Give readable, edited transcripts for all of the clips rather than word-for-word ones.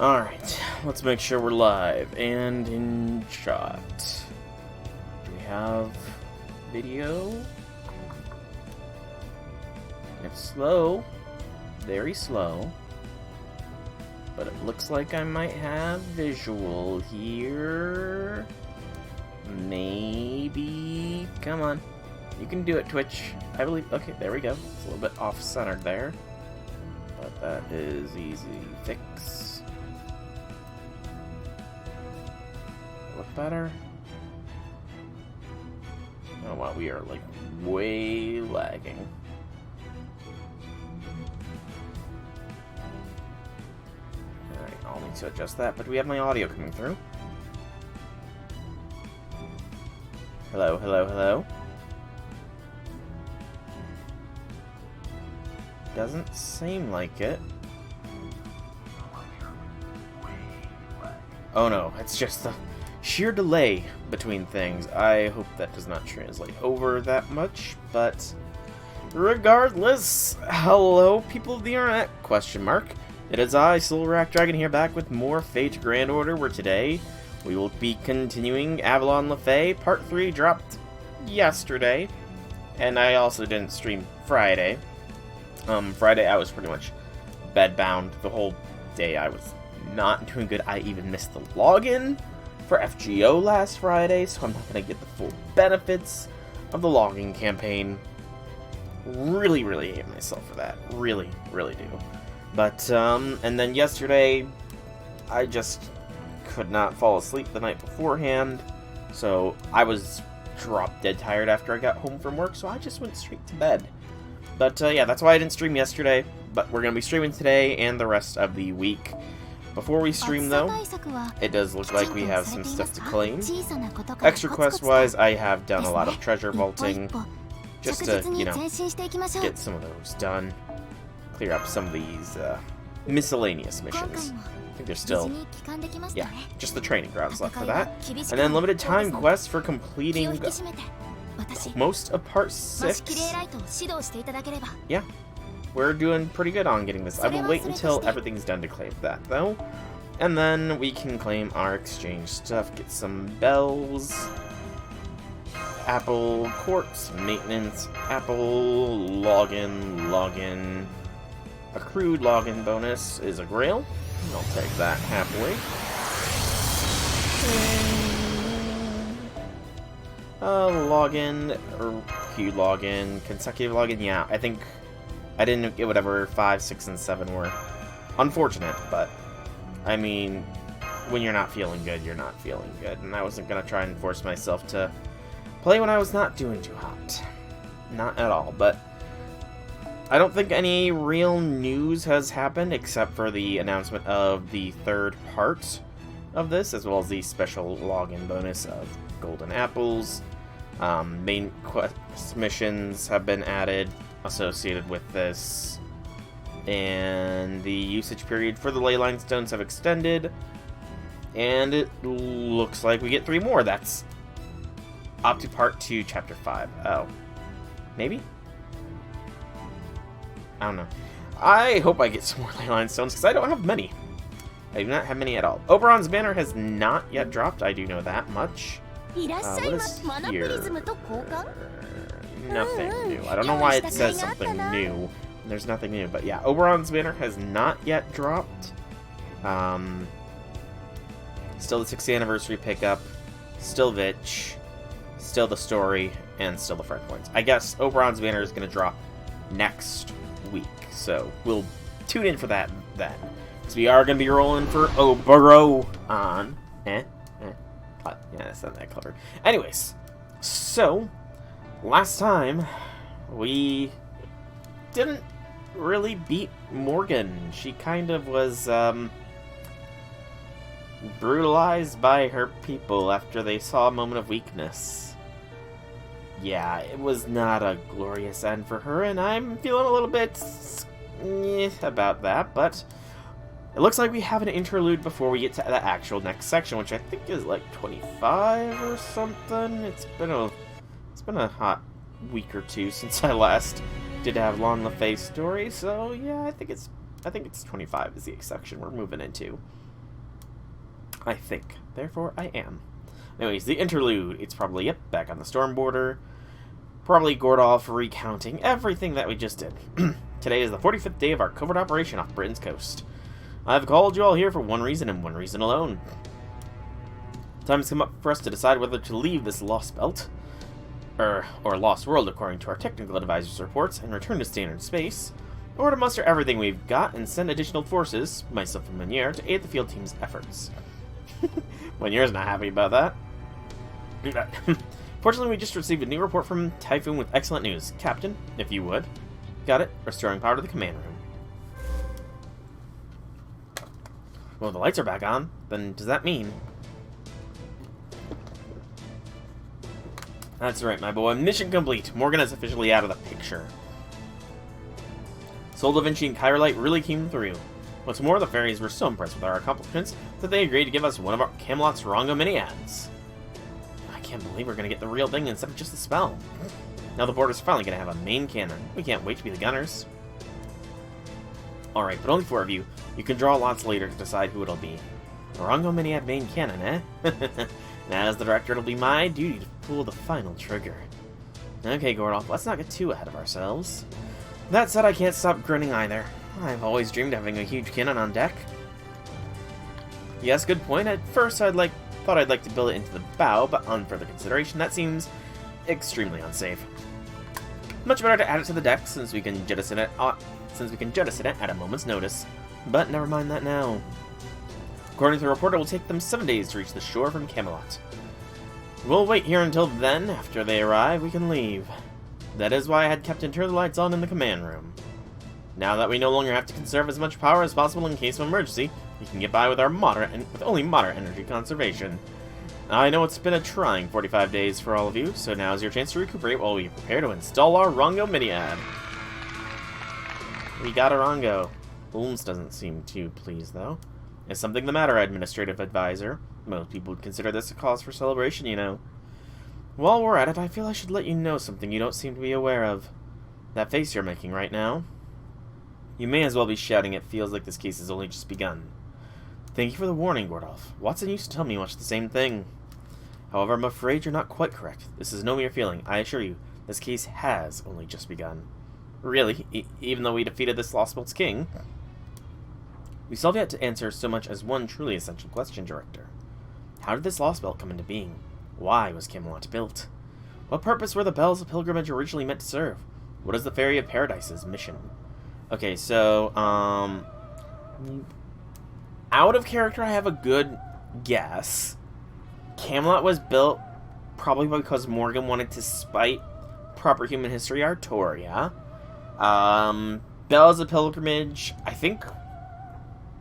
Alright, let's make sure we're live and in shot. Do we have video? It's slow, very slow, but it looks like I might have visual here. Maybe. Come on. You can do it, Twitch. I believe. Okay, there we go. It's a little bit off-centered there, but that is easy fix. Look better. Oh wow, we are like way lagging. Alright, I'll need to adjust that, but do we have my audio coming through? Hello, hello, hello. Doesn't seem like it. Oh no, it's just the sheer delay between things. I hope that does not translate over that much, but regardless, hello people of the internet, question mark. It is I, Silverack Dragon, here back with more Fate Grand Order, where today we will be continuing Avalon Lefay. Part 3 dropped yesterday, and I also didn't stream Friday. Friday I was pretty much bedbound the whole day. I was not doing good. I even missed the login for FGO last Friday, so I'm not going to get the full benefits of the logging campaign. Really, really hate myself for that. Really, really do. But, and then yesterday, I just could not fall asleep the night beforehand, so I was drop dead tired after I got home from work, so I just went straight to bed. But, yeah, that's why I didn't stream yesterday, but we're going to be streaming today and the rest of the week. Before we stream, though, it does look like we have some stuff to claim. Extra quest-wise, I have done a lot of treasure vaulting, just to, you know, get some of those done. Clear up some of these miscellaneous missions. I think there's still, yeah, just the training grounds left for that. And then limited time quests for completing most of Part 6. Yeah. We're doing pretty good on getting this. I will wait until everything's done to claim that, though. And then we can claim our exchange stuff, get some bells, apple quartz, maintenance, apple, login. Accrued login bonus is a grail. I'll take that happily. Login, or queue login, consecutive login, yeah, I think I didn't get whatever 5, 6, and 7 were. Unfortunate, but I mean, when you're not feeling good, you're not feeling good. And I wasn't going to try and force myself to play when I was not doing too hot. Not at all, but I don't think any real news has happened except for the announcement of the third part of this, as well as the special login bonus of golden apples. Main quest missions have been added associated with this, and the usage period for the leyline stones have extended, and it looks like we get 3 more. That's up to Part 2, Chapter 5. Oh. Maybe? I don't know. I hope I get some more leyline stones, because I don't have many. I do not have many at all. Oberon's banner has not yet dropped, I do know that much. What is here? Nothing new. I don't know why it says something new. There's nothing new, but yeah, Oberon's banner has not yet dropped. Still the 6th anniversary pickup, still Vitch, still the story, and still the friend points. I guess Oberon's banner is going to drop next week, so we'll tune in for that then. Because we are going to be rolling for Oberon. Yeah, that's not that clever. Anyways, so last time we didn't really beat Morgan. She kind of was brutalized by her people after they saw a moment of weakness. Yeah, it was not a glorious end for her, and I'm feeling a little bit about that, but it looks like we have an interlude before we get to the actual next section, which I think is like 25 or something. It's been a hot week or two since I last did Avalon Lefay story, so yeah, I think it's 25 is the section we're moving into. I think. Therefore, I am. Anyways, the interlude. It's probably, yep, back on the storm border. Probably Gordolf recounting everything that we just did. Today is the 45th day of our covert operation off Britain's coast. I've called you all here for one reason and one reason alone. Time's come up for us to decide whether to leave this Lostbelt, or Lost World according to our technical advisor's reports, and return to standard space, or to muster everything we've got and send additional forces, myself and Meunier, to aid the field team's efforts. Meunier's not happy about that. Fortunately, we just received a new report from Typhoon with excellent news. Captain, if you would. Got it. Restoring power to the command room. Well, the lights are back on. Then does that mean... That's right, my boy. Mission complete. Morgan is officially out of the picture. Sol Da Vinci and Kyrolite really came through. What's more, the fairies were so impressed with our accomplishments that they agreed to give us one of our Camelot's Rongo mini-ads. I can't believe we're going to get the real thing instead of just a spell. Now the border's finally going to have a main cannon. We can't wait to be the gunners. Alright, but only 4 of you. You can draw lots later to decide who it'll be. A Rongo mini-ad main cannon, eh? And as the director, it'll be my duty to pull the final trigger. Okay, Gordolf, let's not get too ahead of ourselves. That said, I can't stop grinning either. I've always dreamed of having a huge cannon on deck. Yes, good point. At first, thought I'd like to build it into the bow, but on further consideration, that seems extremely unsafe. Much better to add it to the deck, since we can jettison it at a moment's notice. But never mind that now. According to the report, it will take them 7 days to reach the shore from Camelot. We'll wait here until then. After they arrive, we can leave. That is why I had Captain turn the lights on in the command room. Now that we no longer have to conserve as much power as possible in case of emergency, we can get by with only moderate energy conservation. I know it's been a trying 45 days for all of you, so now's your chance to recuperate while we prepare to install our Rongo mini-ad. We got a Rongo. Holmes doesn't seem too pleased, though. Is something the matter, Administrative Advisor? Most people would consider this a cause for celebration, you know. While we're at it, I feel I should let you know something you don't seem to be aware of. That face you're making right now. You may as well be shouting it feels like this case has only just begun. Thank you for the warning, Gordolf. Watson used to tell me much the same thing. However, I'm afraid you're not quite correct. This is no mere feeling. I assure you, this case has only just begun. Really? Even though we defeated this Lostbelt's king? We still have yet to answer so much as one truly essential question, Director. How did this Lostbelt come into being? Why was Camelot built? What purpose were the bells of pilgrimage originally meant to serve? What is the Faerie of Paradise's mission? Okay, so, out of character, I have a good guess. Camelot was built probably because Morgan wanted to spite proper human history Artoria. Bells of Pilgrimage, I think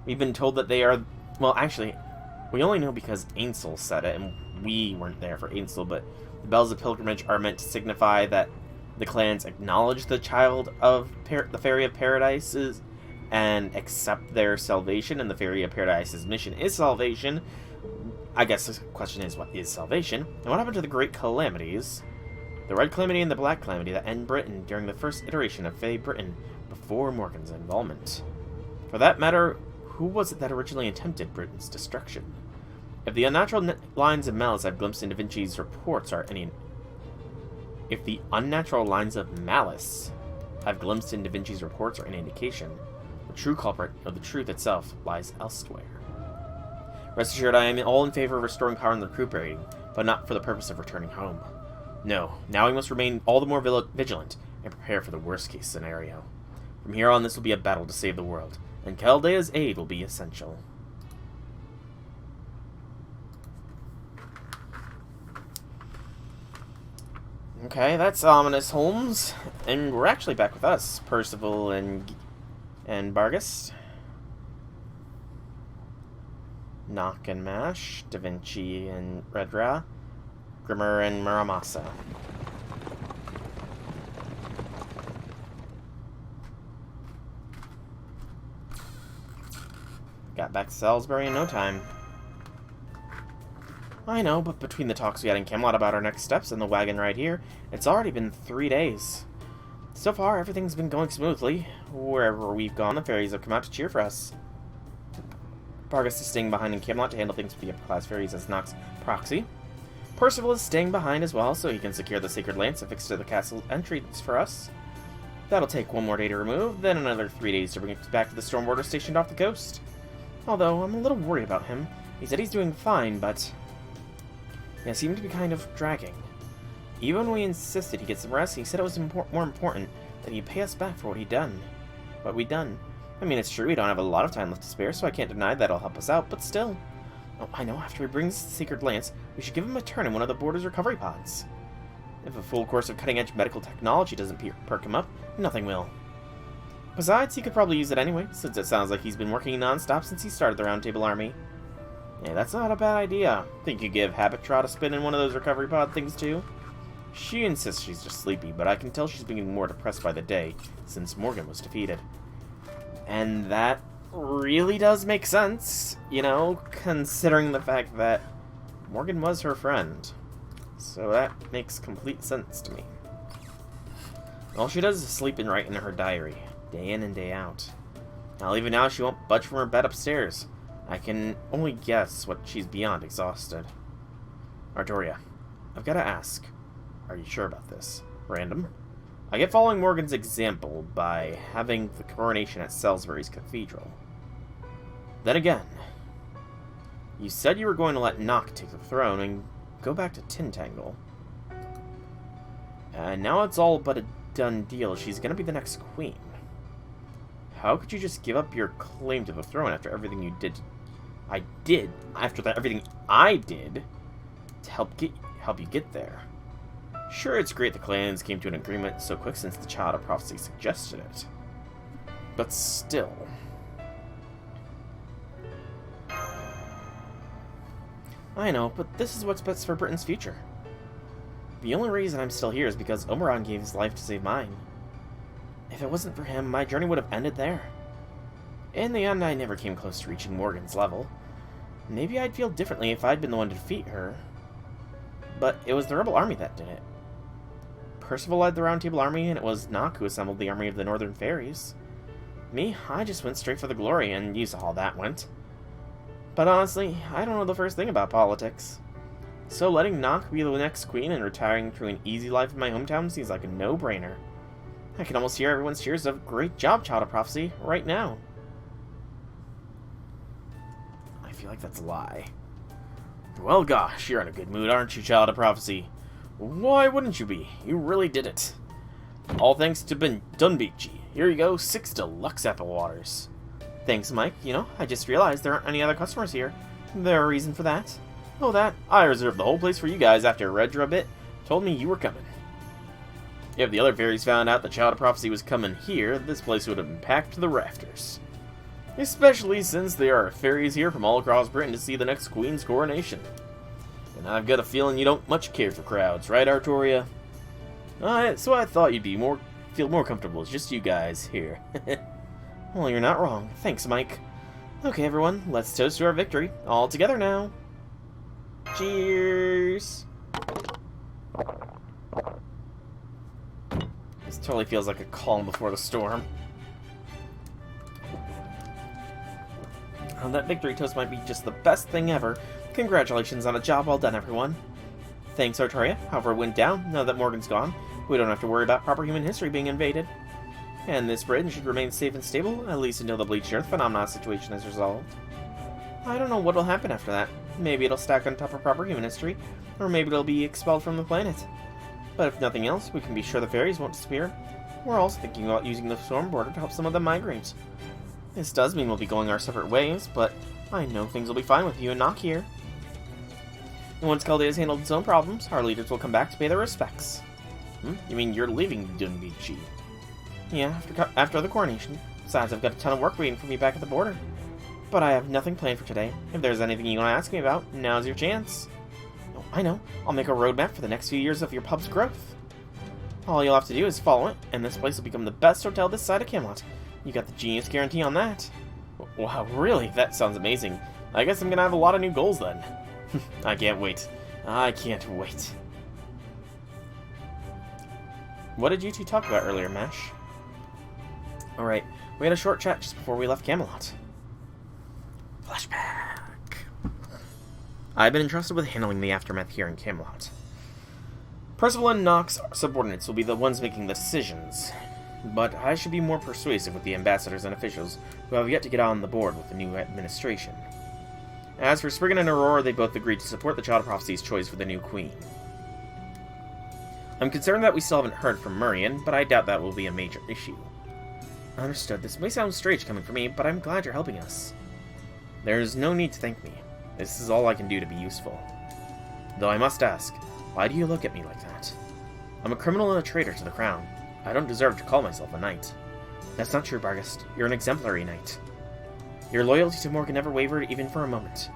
we've been told that they are... Well, actually, we only know because Ainsel said it, and we weren't there for Ainsel, but the Bells of Pilgrimage are meant to signify that the clans acknowledge the child of the Faerie of Paradise and accept their salvation, and the Faerie of Paradise's mission is salvation. I guess the question is, what is salvation? And what happened to the Great Calamities? The Red Calamity and the Black Calamity that end Britain during the first iteration of Faerie Britain before Morgan's involvement. For that matter, who was it that originally attempted Britain's destruction? If the unnatural lines of malice I've glimpsed in Da Vinci's reports are any... If the unnatural lines of malice I've glimpsed in Da Vinci's reports are any indication, the true culprit of the truth itself lies elsewhere. Rest assured, I am all in favor of restoring power and recuperating, but not for the purpose of returning home. No, now we must remain all the more vigilant and prepare for the worst-case scenario. From here on, this will be a battle to save the world, and Chaldea's aid will be essential. Okay, that's ominous, Holmes. And we're actually back with us, Percival and Bargus. Knock and Mash, Da Vinci and Redra, Grimmer and Muramasa. Got back to Salisbury in no time. I know, but between the talks we had in Camelot about our next steps and the wagon ride here, it's already been 3 days. So far, everything's been going smoothly. Wherever we've gone, the fairies have come out to cheer for us. Vargas is staying behind in Camelot to handle things with the upper class fairies as Nock's proxy. Percival is staying behind as well, so he can secure the Sacred Lance affixed to the castle entrance for us. That'll take 1 more day to remove, then another 3 days to bring it back to the Stormwarder stationed off the coast. Although, I'm a little worried about him. He said he's doing fine, but... yeah, seemed to be kind of dragging. Even when we insisted he get some rest, he said it was more important that he pay us back for what we'd done. I mean, it's true, we don't have a lot of time left to spare, so I can't deny that'll help us out, but still. Oh, I know, after he brings the Sacred Lance, we should give him a turn in one of the Border's recovery pods. If a full course of cutting-edge medical technology doesn't perk him up, nothing will. Besides, he could probably use it anyway, since it sounds like he's been working non-stop since he started the Round Table Army. Yeah, that's not a bad idea. Think you give Habitrot a spin in one of those recovery pod things too? She insists she's just sleepy, but I can tell she's being more depressed by the day, since Morgan was defeated. And that really does make sense, you know, considering the fact that Morgan was her friend. So that makes complete sense to me. All she does is sleep and write in her diary, day in and day out. Now, even now, she won't budge from her bed upstairs. I can only guess what she's beyond exhausted. Artoria, I've got to ask, are you sure about this? Random? I get following Morgan's example by having the coronation at Salisbury's Cathedral. Then again, you said you were going to let Nock take the throne and go back to Tintangle. And now it's all but a done deal. She's going to be the next queen. How could you just give up your claim to the throne after everything you did? Everything I did to help you get there. Sure, it's great the clans came to an agreement so quick since the Child of Prophecy suggested it. But still. I know, but this is what's best for Britain's future. The only reason I'm still here is because Omeron gave his life to save mine. If it wasn't for him, my journey would have ended there. In the end, I never came close to reaching Morgan's level. Maybe I'd feel differently if I'd been the one to defeat her. But it was the rebel army that did it. Percival led the Round Table Army, and it was Nock who assembled the army of the Northern Fairies. Me, I just went straight for the glory, and you saw how that went. But honestly, I don't know the first thing about politics. So letting Nock be the next queen and retiring to an easy life in my hometown seems like a no-brainer. I can almost hear everyone's cheers of "Great job, Child of Prophecy" right now. I feel like that's a lie. Well, gosh, you're in a good mood, aren't you, Child of Prophecy? Why wouldn't you be? You really did it. All thanks to Dunbeachy. Here you go, 6 deluxe apple waters. Thanks, Mike. You know, I just realized there aren't any other customers here. There a reason for that? Oh, that? I reserved the whole place for you guys after Redra bit told me you were coming. If the other fairies found out the Child of Prophecy was coming here, this place would have been packed to the rafters. Especially since there are fairies here from all across Britain to see the next queen's coronation. And I've got a feeling you don't much care for crowds, right, Artoria? So I thought you'd feel more comfortable as just you guys here. Well, you're not wrong. Thanks, Mike. Okay, everyone, let's toast to our victory. All together now. Cheers! This totally feels like a calm before the storm. That victory toast might be just the best thing ever. Congratulations on a job well done, everyone. Thanks, Artoria. However it went down, now that Morgan's gone, we don't have to worry about proper human history being invaded. And this Britain should remain safe and stable, at least until the Bleached Earth phenomenon situation is resolved. I don't know what will happen after that. Maybe it'll stack on top of proper human history, or maybe it'll be expelled from the planet. But if nothing else, we can be sure the fairies won't disappear. We're also thinking about using the storm border to help some of them migrate. This does mean we'll be going our separate ways, but I know things will be fine with you and Nock here. And once Caldea has handled its own problems, our leaders will come back to pay their respects. You mean you're leaving Dunbeachy? Yeah, after the coronation. Besides, I've got a ton of work waiting for me back at the border. But I have nothing planned for today. If there's anything you want to ask me about, now's your chance. Oh, I know. I'll make a roadmap for the next few years of your pub's growth. All you'll have to do is follow it, and this place will become the best hotel this side of Camelot. You got the genius guarantee on that. Wow, really? That sounds amazing. I guess I'm gonna have a lot of new goals then. I can't wait. I can't wait. What did you two talk about earlier, Mash? Alright, we had a short chat just before we left Camelot. Flashback. I've been entrusted with handling the aftermath here in Camelot. Percival and Nox subordinates will be the ones making the decisions, but I should be more persuasive with the ambassadors and officials who have yet to get on the board with the new administration. As for Spriggan and Aurora, they both agreed to support the Child of Prophecy's choice for the new queen. I'm concerned that we still haven't heard from Murian, but I doubt that will be a major issue. Understood. This may sound strange coming from me, but I'm glad you're helping us. There's no need to thank me. This is all I can do to be useful. Though I must ask, why do you look at me like that? I'm a criminal and a traitor to the crown. I don't deserve to call myself a knight. That's not true, Barghest. You're an exemplary knight. Your loyalty to Morgan never wavered even for a moment.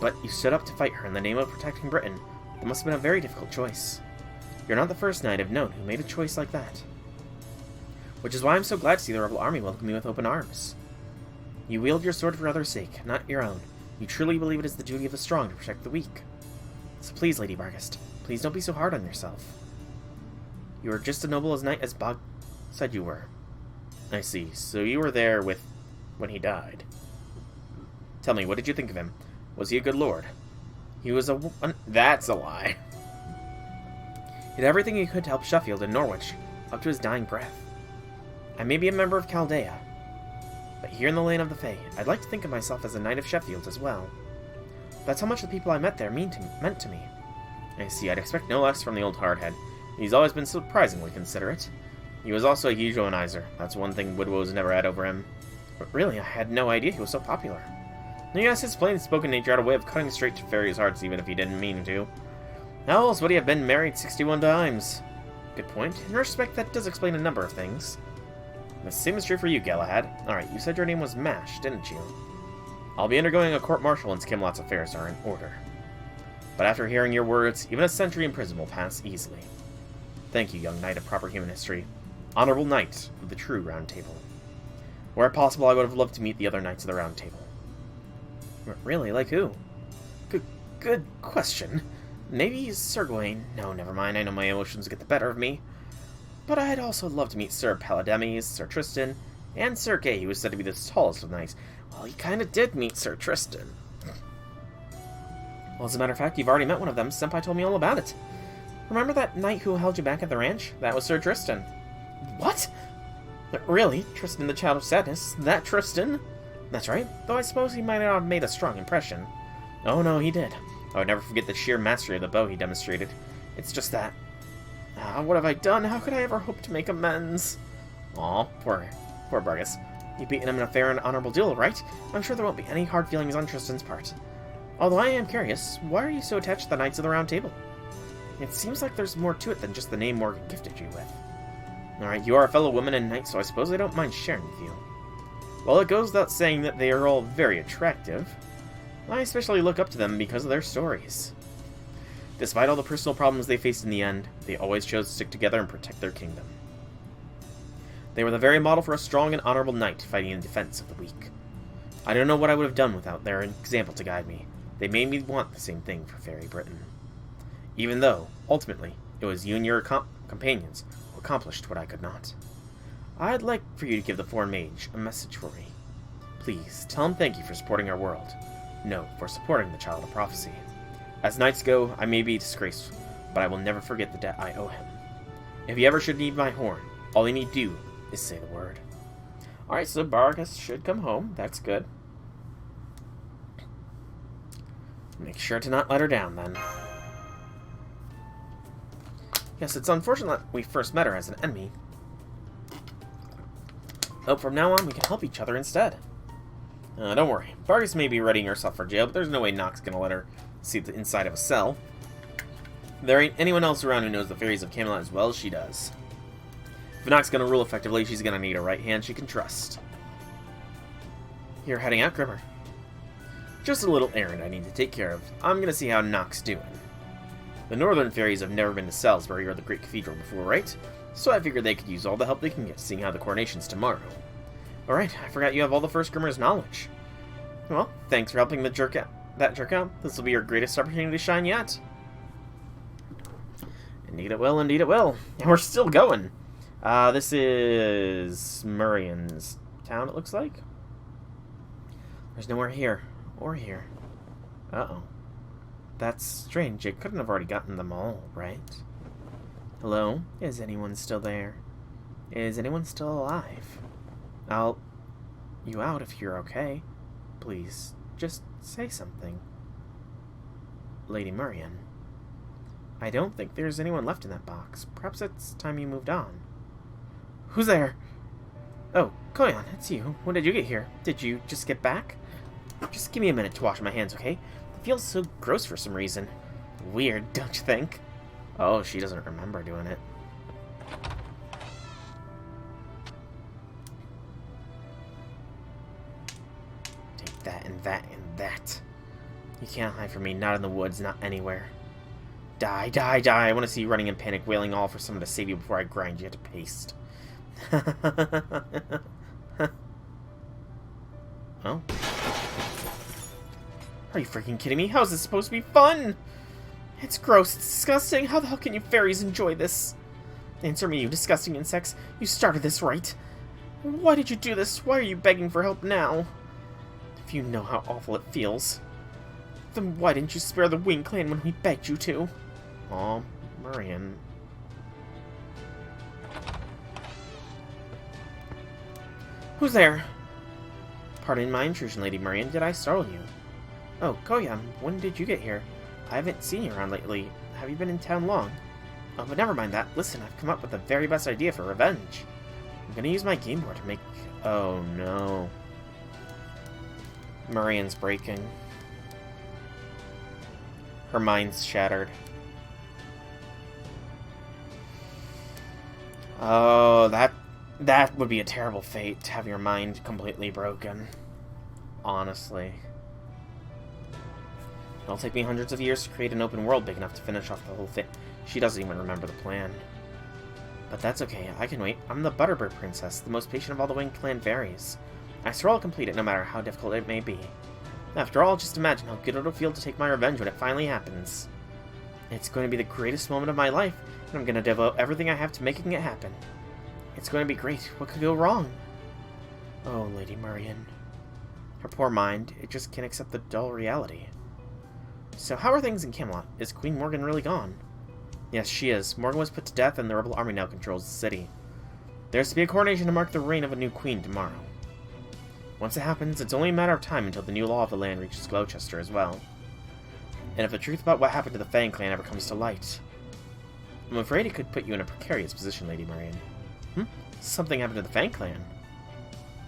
But you stood up to fight her in the name of protecting Britain. It must have been a very difficult choice. You're not the first knight I've known who made a choice like that. Which is why I'm so glad to see the rebel army welcome me with open arms. You wield your sword for others' sake, not your own. You truly believe it is the duty of the strong to protect the weak. So please, Lady Barghest, please don't be so hard on yourself. You are just as noble as knight as Bog said you were. I see. So you were there with when he died. Tell me, what did you think of him? Was he a good lord? He was that's a lie. He did everything he could to help Sheffield and Norwich, up to his dying breath. I may be a member of Chaldea, but here in the Lane of the Fae, I'd like to think of myself as a knight of Sheffield as well. That's how much the people I met there meant to me. I see, I'd expect no less from the old hardhead. He's always been surprisingly considerate. He was also a huge womanizer. That's one thing Woodrow's never had over him. But really, I had no idea he was so popular. Yes, his plain-spoken nature had a way of cutting straight to fairies' hearts even if he didn't mean to. How else would he have been married 61 times? Good point. In respect, that does explain a number of things. The same is true for you, Galahad. Alright, you said your name was Mash, didn't you? I'll be undergoing a court-martial once Camelot's affairs are in order. But after hearing your words, even a century in prison will pass easily. Thank you, young knight of proper human history. Honorable knight of the true Round Table. Where possible, I would have loved to meet the other knights of the Round Table. Really? Like who? Good question. Maybe Sir Gawain? No, never mind. I know my emotions get the better of me. But I'd also love to meet Sir Palademes, Sir Tristan, and Sir Kay, who was said to be the tallest of knights. Well, he kinda did meet Sir Tristan. Well, as a matter of fact, you've already met one of them. Senpai told me all about it. Remember that knight who held you back at the ranch? That was Sir Tristan. What? Really? Tristan the Child of Sadness? That Tristan? That's right, though I suppose he might not have made a strong impression. Oh no, he did. I would never forget the sheer mastery of the bow he demonstrated. It's just that... what have I done? How could I ever hope to make amends? Aw, poor Barghest. You've beaten him in a fair and honorable duel, right? I'm sure there won't be any hard feelings on Tristan's part. Although I am curious, why are you so attached to the Knights of the Round Table? It seems like there's more to it than just the name Morgan gifted you with. Alright, you are a fellow woman and knight, so I suppose I don't mind sharing with you. Well, it goes without saying that they are all very attractive. I especially look up to them because of their stories. Despite all the personal problems they faced in the end, they always chose to stick together and protect their kingdom. They were the very model for a strong and honorable knight fighting in defense of the weak. I don't know what I would have done without their example to guide me. They made me want the same thing for Faerie Britain. Even though, ultimately, it was you and your companions who accomplished what I could not. I'd like for you to give the foreign mage a message for me. Please, tell him thank you for supporting our world. No, for supporting the Child of Prophecy. As knights go, I may be disgraced, but I will never forget the debt I owe him. If he ever should need my horn, all he need do is say the word. Alright, so Barghest should come home. That's good. Make sure to not let her down, then. Yes, it's unfortunate that we first met her as an enemy. Hope from now on we can help each other instead. Don't worry. Barghest may be readying herself for jail, but there's no way Nox gonna let her see the inside of a cell. There ain't anyone else around who knows the fairies of Camelot as well as she does. If Nox gonna rule effectively, she's gonna need a right hand she can trust. You're heading out, Grimmer. Just a little errand I need to take care of. I'm gonna see how Nox doing. The northern fairies have never been to Salisbury or the Great Cathedral before, right? So I figured they could use all the help they can get, seeing how the coronation's tomorrow. Alright, I forgot you have all the First Grimmer's knowledge. Well, thanks for helping that jerk out. This will be your greatest opportunity to shine yet. Indeed it will, indeed it will. And we're still going. This is Murian's town, it looks like. There's nowhere here. or here. Uh-oh. That's strange. It couldn't have already gotten them all, right? Hello? Is anyone still there? Is anyone still alive? I'll... you out if you're okay. Please, just say something. Lady Murian. I don't think there's anyone left in that box. Perhaps it's time you moved on. Who's there? Oh, Koyan, it's you. When did you get here? Did you just get back? Just give me a minute to wash my hands, okay? It feels so gross for some reason. Weird, don't you think? Oh, she doesn't remember doing it. Take that and that and that. You can't hide from me, not in the woods, not anywhere. Die, die, die. I want to see you running in panic, wailing all for someone to save you before I grind you to paste. Oh? Are you freaking kidding me? How is this supposed to be fun? It's gross. It's disgusting. How the hell can you fairies enjoy this? Answer me, you disgusting insects. You started this, right? Why did you do this? Why are you begging for help now? If you know how awful it feels, then why didn't you spare the Wing Clan when we begged you to? Aw, Murian. Who's there? Pardon my intrusion, Lady Murian. Did I startle you? Oh, Koyan, when did you get here? I haven't seen you around lately. Have you been in town long? Oh, but never mind that. Listen, I've come up with the very best idea for revenge. I'm gonna use my game board to make... Oh, no. Murian's breaking. Her mind's shattered. Oh, that would be a terrible fate, to have your mind completely broken. Honestly. It'll take me hundreds of years to create an open world big enough to finish off the whole thing. She doesn't even remember the plan. But that's okay, I can wait. I'm the Butterbird Princess, the most patient of all the Winged Clan fairies. I swear I'll complete it no matter how difficult it may be. After all, just imagine how good it'll feel to take my revenge when it finally happens. It's going to be the greatest moment of my life, and I'm going to devote everything I have to making it happen. It's going to be great. What could go wrong? Oh, Lady Murian. Her poor mind, it just can't accept the dull reality. So how are things in Camelot? Is Queen Morgan really gone? Yes, she is. Morgan was put to death and the rebel army now controls the city. There's to be a coronation to mark the reign of a new queen tomorrow. Once it happens, it's only a matter of time until the new law of the land reaches Gloucester as well. And if the truth about what happened to the Fang clan ever comes to light, I'm afraid it could put you in a precarious position, Lady Murian. Something happened to the Fang clan.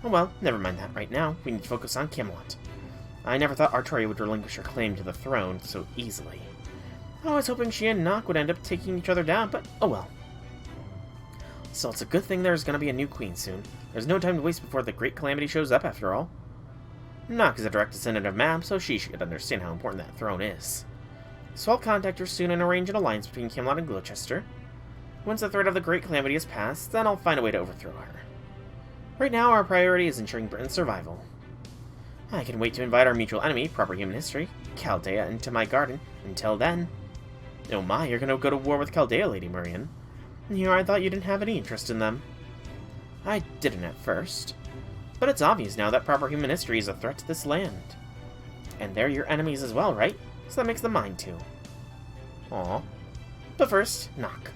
Oh well, never mind that right now. We need to focus on Camelot. I never thought Artoria would relinquish her claim to the throne so easily. I was hoping she and Nock would end up taking each other down, but oh well. So it's a good thing there's going to be a new queen soon. There's no time to waste before the Great Calamity shows up, after all. Nock is a direct descendant of Mab, so she should understand how important that throne is. So I'll contact her soon and arrange an alliance between Camelot and Gloucester. Once the threat of the Great Calamity is passed, then I'll find a way to overthrow her. Right now, our priority is ensuring Britain's survival. I can wait to invite our mutual enemy, proper human history, Chaldea, into my garden. Until then... Oh my, you're gonna go to war with Chaldea, Lady Murian. Here, I thought you didn't have any interest in them. I didn't at first. But it's obvious now that proper human history is a threat to this land. And they're your enemies as well, right? So that makes them mine too. Aw. But first, Nock.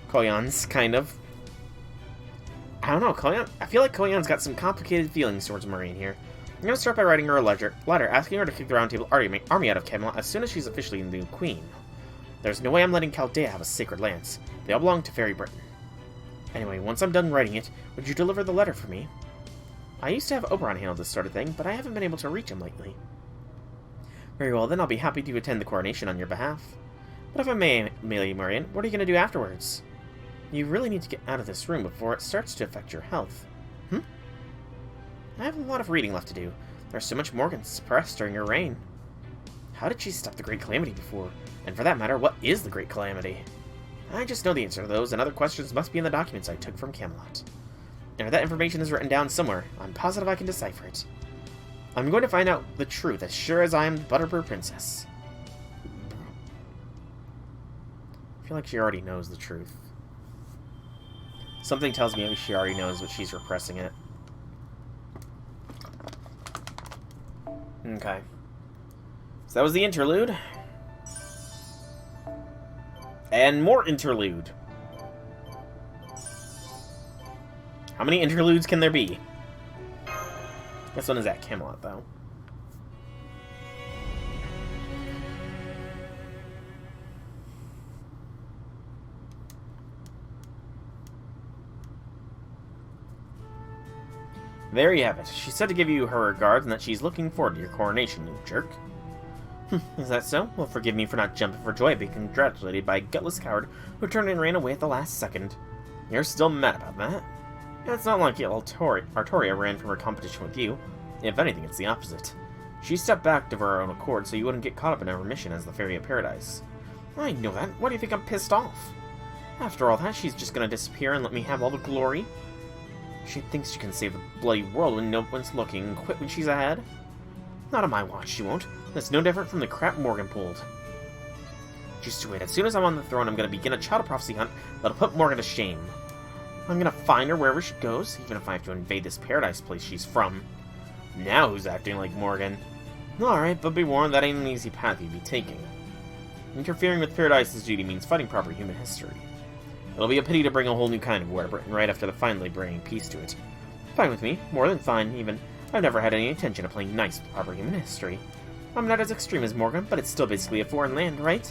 Koyan's kind of... I don't know, Koyan... I feel like Koyan's got some complicated feelings towards Murian here. I'm gonna start by writing her a letter asking her to kick the Round Table army out of Camelot as soon as she's officially the new queen. There's no way I'm letting Chaldea have a sacred lance. They all belong to Faerie Britain. Anyway, once I'm done writing it, would you deliver the letter for me? I used to have Oberon handle this sort of thing, but I haven't been able to reach him lately. Very well, then I'll be happy to attend the coronation on your behalf. But if I may, Lady Murian, what are you going to do afterwards? You really need to get out of this room before it starts to affect your health. I have a lot of reading left to do. There's so much Morgan suppressed during her reign. How did she stop the Great Calamity before? And for that matter, what is the Great Calamity? I just know the answer to those, and other questions must be in the documents I took from Camelot. And if that information is written down somewhere, I'm positive I can decipher it. I'm going to find out the truth as sure as I am the Butterbird Princess. I feel like she already knows the truth. Something tells me she already knows, but she's repressing it. Okay. So that was the interlude. And more interlude. How many interludes can there be? This one is at Camelot, though. There you have it. She said to give you her regards and that she's looking forward to your coronation, you jerk. Is that so? Well, forgive me for not jumping for joy at being congratulated by a gutless coward who turned and ran away at the last second. You're still mad about that? It's not like Artoria ran from her competition with you. If anything, it's the opposite. She stepped back of her own accord so you wouldn't get caught up in her mission as the Fairy of Paradise. I know that. Why do you think I'm pissed off? After all that, she's just gonna disappear and let me have all the glory? She thinks she can save the bloody world when no one's looking and quit when she's ahead? Not on my watch, she won't. That's no different from the crap Morgan pulled. Just you wait. As soon as I'm on the throne, I'm gonna begin a child of prophecy hunt that'll put Morgan to shame. I'm gonna find her wherever she goes, even if I have to invade this paradise place she's from. Now who's acting like Morgan? Alright, but be warned, that ain't an easy path you'd be taking. Interfering with Paradise's duty means fighting proper human history. It'll be a pity to bring a whole new kind of war to Britain right after the finally bringing peace to it. Fine with me, more than fine, even. I've never had any intention of playing nice with proper human history. I'm not as extreme as Morgan, but it's still basically a foreign land, right?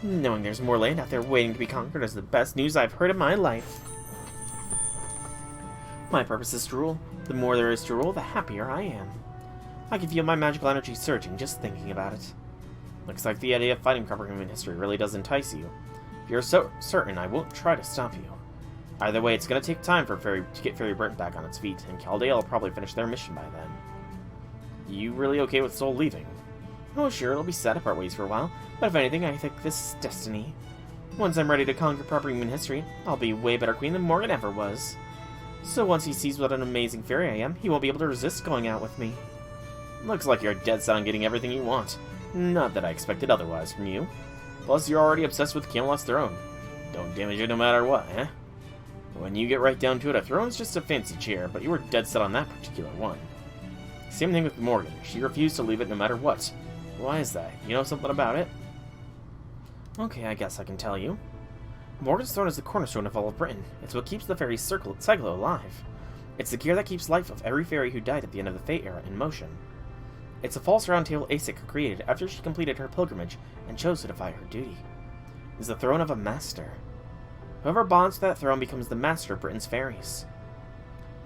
Knowing there's more land out there waiting to be conquered is the best news I've heard in my life. My purpose is to rule. The more there is to rule, the happier I am. I can feel my magical energy surging just thinking about it. Looks like the idea of fighting proper human history really does entice you. If you're so certain, I won't try to stop you. Either way, it's going to take time to get Faerie Britain back on its feet, and Chaldea will probably finish their mission by then. You really okay with Sol leaving? Oh sure, it'll be sad to part ways for a while, but if anything, I think this is destiny. Once I'm ready to conquer proper human history, I'll be a way better queen than Morgan ever was. So once he sees what an amazing fairy I am, he won't be able to resist going out with me. Looks like you're dead set on getting everything you want. Not that I expected otherwise from you. Plus, you're already obsessed with Camelot's throne. Don't damage it no matter what, eh? When you get right down to it, a throne's just a fancy chair, but you were dead set on that particular one. Same thing with Morgan. She refused to leave it no matter what. Why is that? You know something about it? Okay, I guess I can tell you. Morgan's throne is the cornerstone of all of Britain. It's what keeps the fairy's cycle alive. It's the gear that keeps life of every fairy who died at the end of the Fate era in motion. It's a false round table Asic created after she completed her pilgrimage and chose to defy her duty. It's the throne of a master. Whoever bonds to that throne becomes the master of Britain's fairies.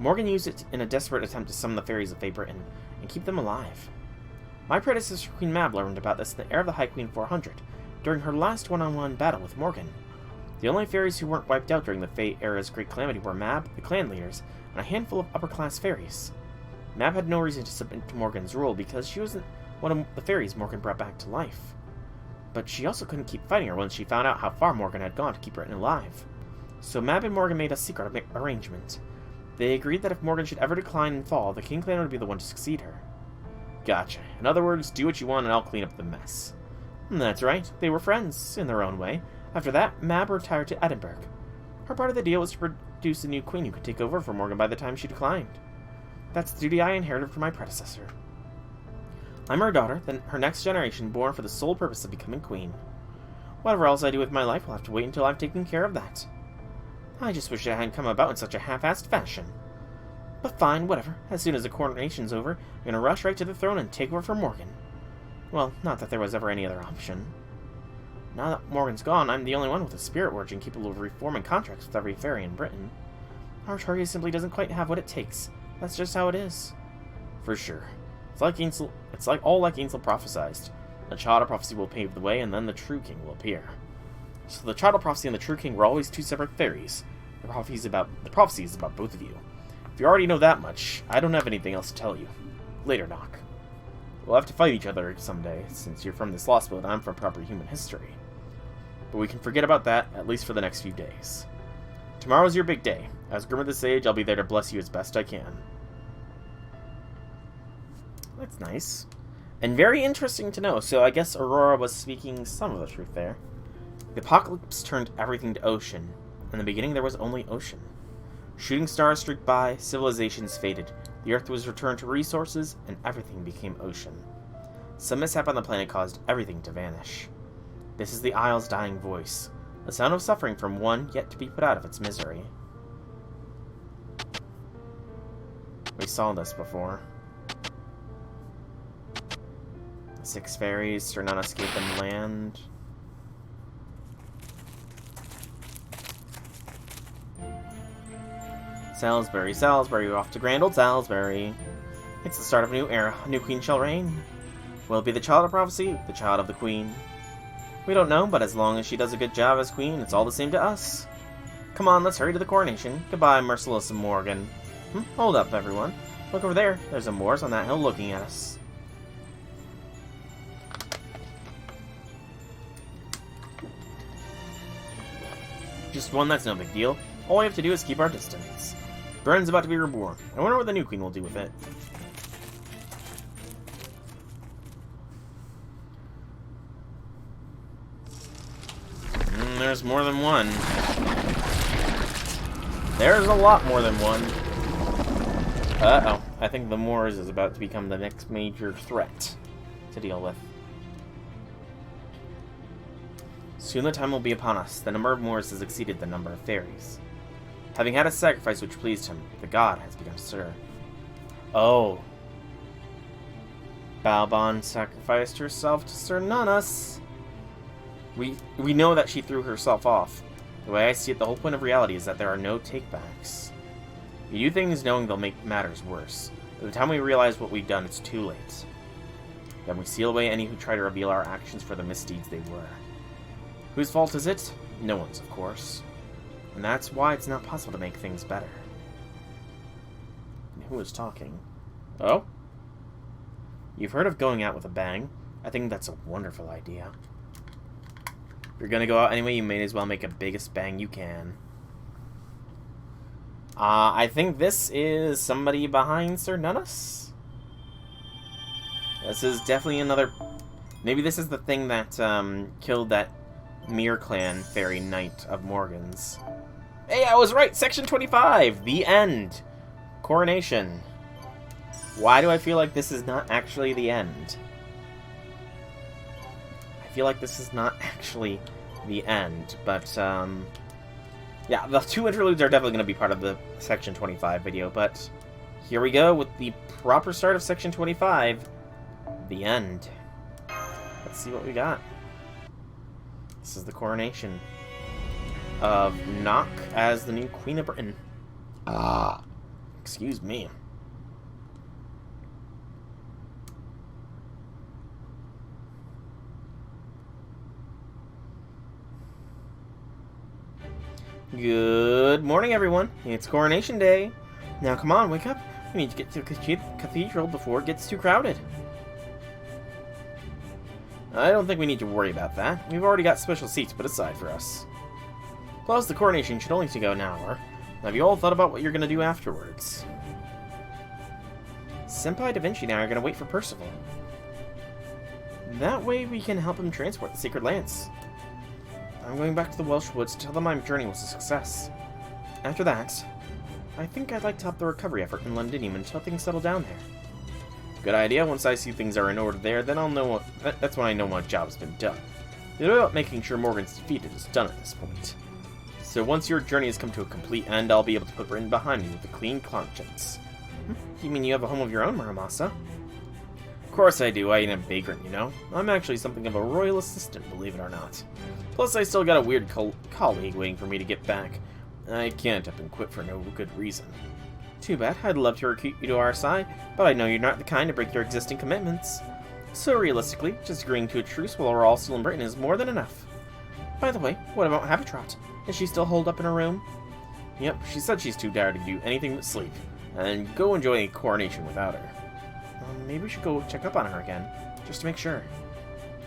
Morgan used it in a desperate attempt to summon the fairies of Faerie Britain and keep them alive. My predecessor Queen Mab learned about this in the Heir of the High Queen 400 during her last one-on-one battle with Morgan. The only fairies who weren't wiped out during the Fate era's Great Calamity were Mab, the clan leaders, and a handful of upper-class fairies. Mab had no reason to submit to Morgan's rule because she wasn't one of the fairies Morgan brought back to life. But she also couldn't keep fighting her once she found out how far Morgan had gone to keep Britain alive. So Mab and Morgan made a secret arrangement. They agreed that if Morgan should ever decline and fall, the King clan would be the one to succeed her. Gotcha. In other words, do what you want and I'll clean up the mess. And that's right, they were friends, in their own way. After that, Mab retired to Edinburgh. Her part of the deal was to produce a new queen who could take over for Morgan by the time she declined. That's the duty I inherited from my predecessor. I'm her daughter, then her next generation, born for the sole purpose of becoming queen. Whatever else I do with my life will have to wait until I've taken care of that. I just wish it hadn't come about in such a half-assed fashion. But fine, whatever. As soon as the coronation's over, I'm gonna rush right to the throne and take over for Morgan. Well, not that there was ever any other option. Now that Morgan's gone, I'm the only one with a spirit origin capable of reforming contracts with every fairy in Britain. Artoria simply doesn't quite have what it takes. That's just how it is. For sure. It's like all like Ainsel prophesized. The child of prophecy will pave the way, and then the true king will appear. So the child of prophecy and the true king were always two separate fairies. The prophecy is about both of you. If you already know that much, I don't have anything else to tell you. Later, Nock. We'll have to fight each other someday, since you're from this Lostbelt and I'm from proper human history. But we can forget about that, at least for the next few days. Tomorrow's your big day. As Grim of the Sage, I'll be there to bless you as best I can. That's nice. And very interesting to know, so I guess Aurora was speaking some of the truth there. The apocalypse turned everything to ocean. In the beginning, there was only ocean. Shooting stars streaked by, civilizations faded, The Earth was returned to resources, and everything became ocean. Some mishap on the planet caused everything to vanish. This is the Isle's dying voice, the sound of suffering from one yet to be put out of its misery. We saw this before. The 6 fairies, Sir None escape and land. Salisbury, Salisbury, we're off to grand old Salisbury. It's the start of a new era. A new queen shall reign. Will it be the child of prophecy, the child of the queen? We don't know, but as long as she does a good job as queen, it's all the same to us. Come on, let's hurry to the coronation. Goodbye, merciless Morgan. Hold up, everyone. Look over there. There's a Moors on that hill looking at us. Just one, that's no big deal. All we have to do is keep our distance. Britain's about to be reborn. I wonder what the new queen will do with it. There's more than one. There's a lot more than one. Uh-oh. I think the Moors is about to become the next major threat to deal with. Soon the time will be upon us. The number of Moors has exceeded the number of fairies. Having had a sacrifice which pleased him, the god has begun to stir. Oh. Balbon sacrificed herself to Sir Nunus. We know that she threw herself off. The way I see it, the whole point of reality is that there are no takebacks. We do things knowing they'll make matters worse. By the time we realize what we've done, it's too late. Then we seal away any who try to reveal our actions for the misdeeds they were. Whose fault is it? No one's, of course. And that's why it's not possible to make things better. And who is talking? Oh? You've heard of going out with a bang. I think that's a wonderful idea. If you're gonna go out anyway, you may as well make the biggest bang you can. I think this is somebody behind Sir Nunus. This is definitely another... Maybe this is the thing that killed that Mere Clan Fairy Knight of Morgan's. Hey, I was right! Section 25! The end! Coronation. Why do I feel like this is not actually the end? I feel like this is not actually the end, but, yeah, the 2 interludes are definitely going to be part of the Section 25 video, but here we go with the proper start of Section 25, the end. Let's see what we got. This is the coronation of Nock as the new Queen of Britain. Excuse me. Good morning, everyone. It's coronation day. Now, come on, wake up. We need to get to the cathedral before it gets too crowded. I don't think we need to worry about that. We've already got special seats put aside for us. Plus, the coronation should only take an hour. Have you all thought about what you're going to do afterwards? Senpai Da Vinci and I are going to wait for Percival. That way we can help him transport the Sacred Lance. I'm going back to the Welsh Woods to tell them my journey was a success. After that, I think I'd like to help the recovery effort in Londinium until things settle down there. Good idea. Once I see things are in order there, then I'll know that's when I know my job's been done. The bit about making sure Morgan's defeated is done at this point. So once your journey has come to a complete end, I'll be able to put Britain behind me with a clean conscience. You mean you have a home of your own, Muramasa? Of course I do. I ain't a vagrant, you know. I'm actually something of a royal assistant, believe it or not. Plus, I still got a weird colleague waiting for me to get back. I can't up and quit for no good reason. Too bad. I'd love to recruit you to our side, but I know you're not the kind to break your existing commitments. So realistically, just agreeing to a truce while we're all still in Britain is more than enough. By the way, what about Habitrot? Is she still holed up in her room? Yep, she said she's too tired to do anything but sleep, and go enjoy a coronation without her. Maybe we should go check up on her again, just to make sure.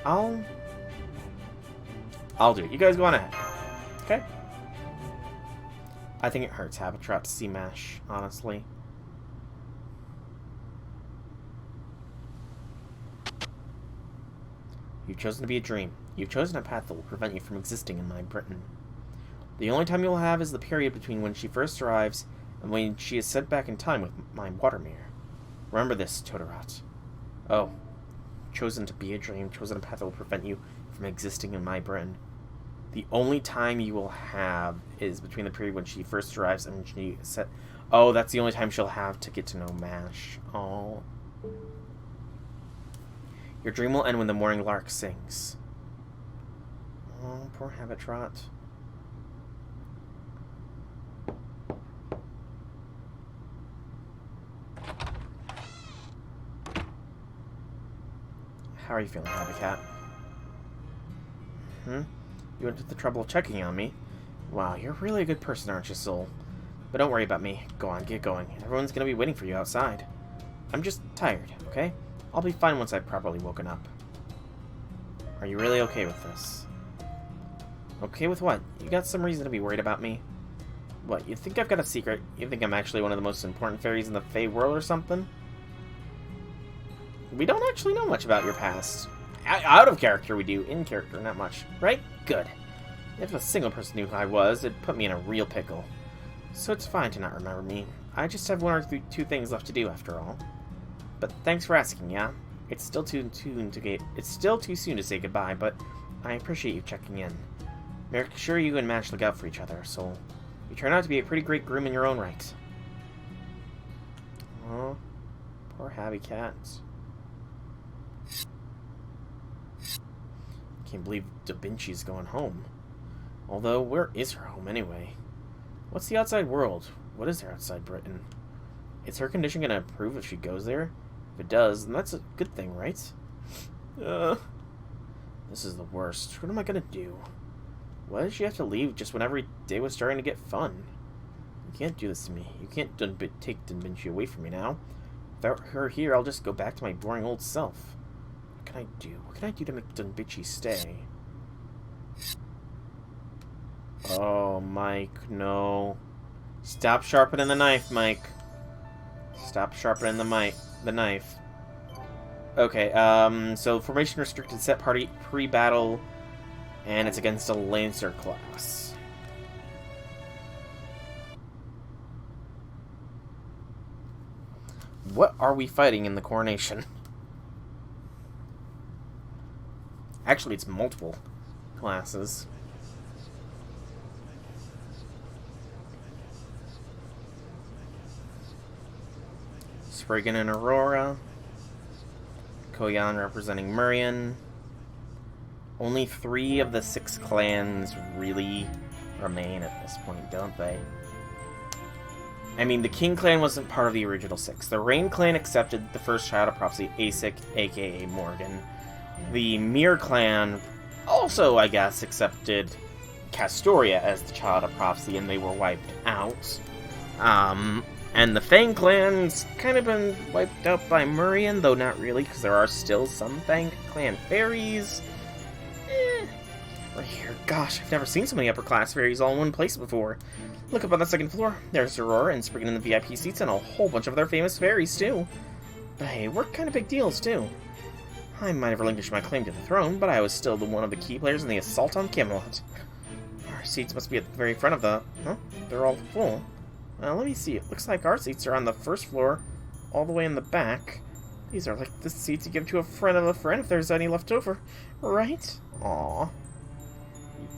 I'll do it. You guys go on ahead. Okay? I think it hurts Habitrot to see MASH, honestly. You've chosen to be a dream. You've chosen a path that will prevent you from existing in my Britain. The only time you'll have is the period between when she first arrives and when she is sent back in time with my Watermere. Remember this, Totterat. Oh. Chosen to be a dream, chosen a path that will prevent you from existing in my Britain. The only time you will have is between the period when she first arrives and she set... Oh, that's the only time she'll have to get to know MASH. Oh. Your dream will end when the morning lark sings. Oh, poor Habitrot. How are you feeling, Habitat? You went to the trouble of checking on me. Wow, you're really a good person, aren't you, Soul? But don't worry about me. Go on, get going. Everyone's gonna be waiting for you outside. I'm just tired, okay? I'll be fine once I've properly woken up. Are you really okay with this? Okay with what? You got some reason to be worried about me? What, you think I've got a secret? You think I'm actually one of the most important fairies in the Fae world or something? We don't actually know much about your past. Out of character we do. In character, not much. Right? Good. If a single person knew who I was, it'd put me in a real pickle. So it's fine to not remember me. I just have one or two things left to do, after all. But thanks for asking, yeah? It's still too soon to say goodbye, but I appreciate you checking in. Make sure you and Mash look out for each other, so you turn out to be a pretty great groom in your own right. Oh, poor Habby Cat. Can't believe Da Vinci's going home. Although, where is her home anyway? What's the outside world? What is there outside Britain? Is her condition going to improve if she goes there? If it does, then that's a good thing, right? This is the worst. What am I going to do? Why did she have to leave just when every day was starting to get fun? You can't do this to me. You can't take Da Vinci away from me now. Without her here, I'll just go back to my boring old self. What can I do? What can I do to make Da Vinci stay? Oh, Mike, no. Stop sharpening the knife, Mike. Stop sharpening the knife. Okay, so formation restricted set party pre-battle, and it's against a Lancer class. What are we fighting in the coronation? Actually, it's multiple classes. Spriggan and Aurora. Koyan representing Murian. Only 3 of the 6 clans really remain at this point, don't they? I mean, the King clan wasn't part of the original 6. The Rain clan accepted the first child of prophecy, Asic, aka Morgan. The Mir clan also, I guess, accepted Castoria as the child of prophecy, and they were wiped out. And the Fang clan's kind of been wiped out by Murian, though not really, because there are still some Fang clan fairies. Right here. Gosh, I've never seen so many upper-class fairies all in one place before. Look up on the 2nd floor. There's Aurora and Spriggan in the VIP seats, and a whole bunch of other famous fairies, too. But hey, we're kind of big deals, too. I might have relinquished my claim to the throne, but I was still one of the key players in the assault on Camelot. Our seats must be at the very front of the... Huh? They're all full. Well, let me see. It looks like our seats are on the 1st floor, all the way in the back. These are like the seats you give to a friend of a friend if there's any left over, right? Aww.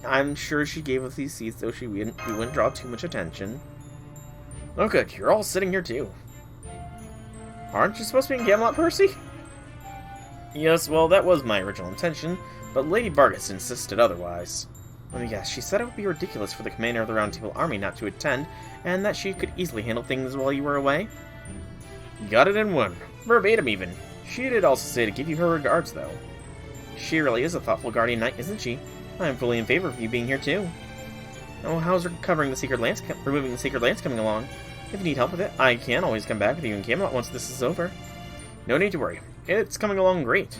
I'm sure she gave us these seats, though we wouldn't draw too much attention. Oh good, you're all sitting here too. Aren't you supposed to be in Camelot, Percy? Yes, well, that was my original intention, but Lady Vargas insisted otherwise. Let me guess, she said it would be ridiculous for the commander of the Round Table Army not to attend, and that she could easily handle things while you were away? Got it in one. Verbatim, even. She did also say to give you her regards, though. She really is a thoughtful guardian knight, isn't she? I'm fully in favor of you being here, too. Oh, how's removing the Sacred Lance coming along? If you need help with it, I can always come back with you in Camelot once this is over. No need to worry. It's coming along great.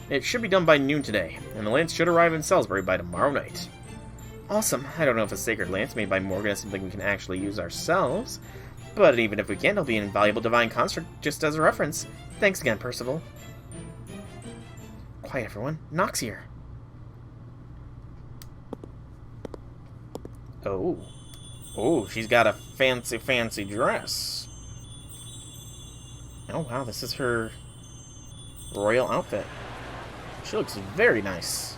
It should be done by noon today, and the lance should arrive in Salisbury by tomorrow night. Awesome. I don't know if a sacred lance made by Morgan is something we can actually use ourselves, but even if we can, it'll be an invaluable divine construct just as a reference. Thanks again, Percival. Quiet, everyone. Nox here. Oh. Oh, she's got a fancy, fancy dress. Oh, wow, this is her royal outfit. She looks very nice.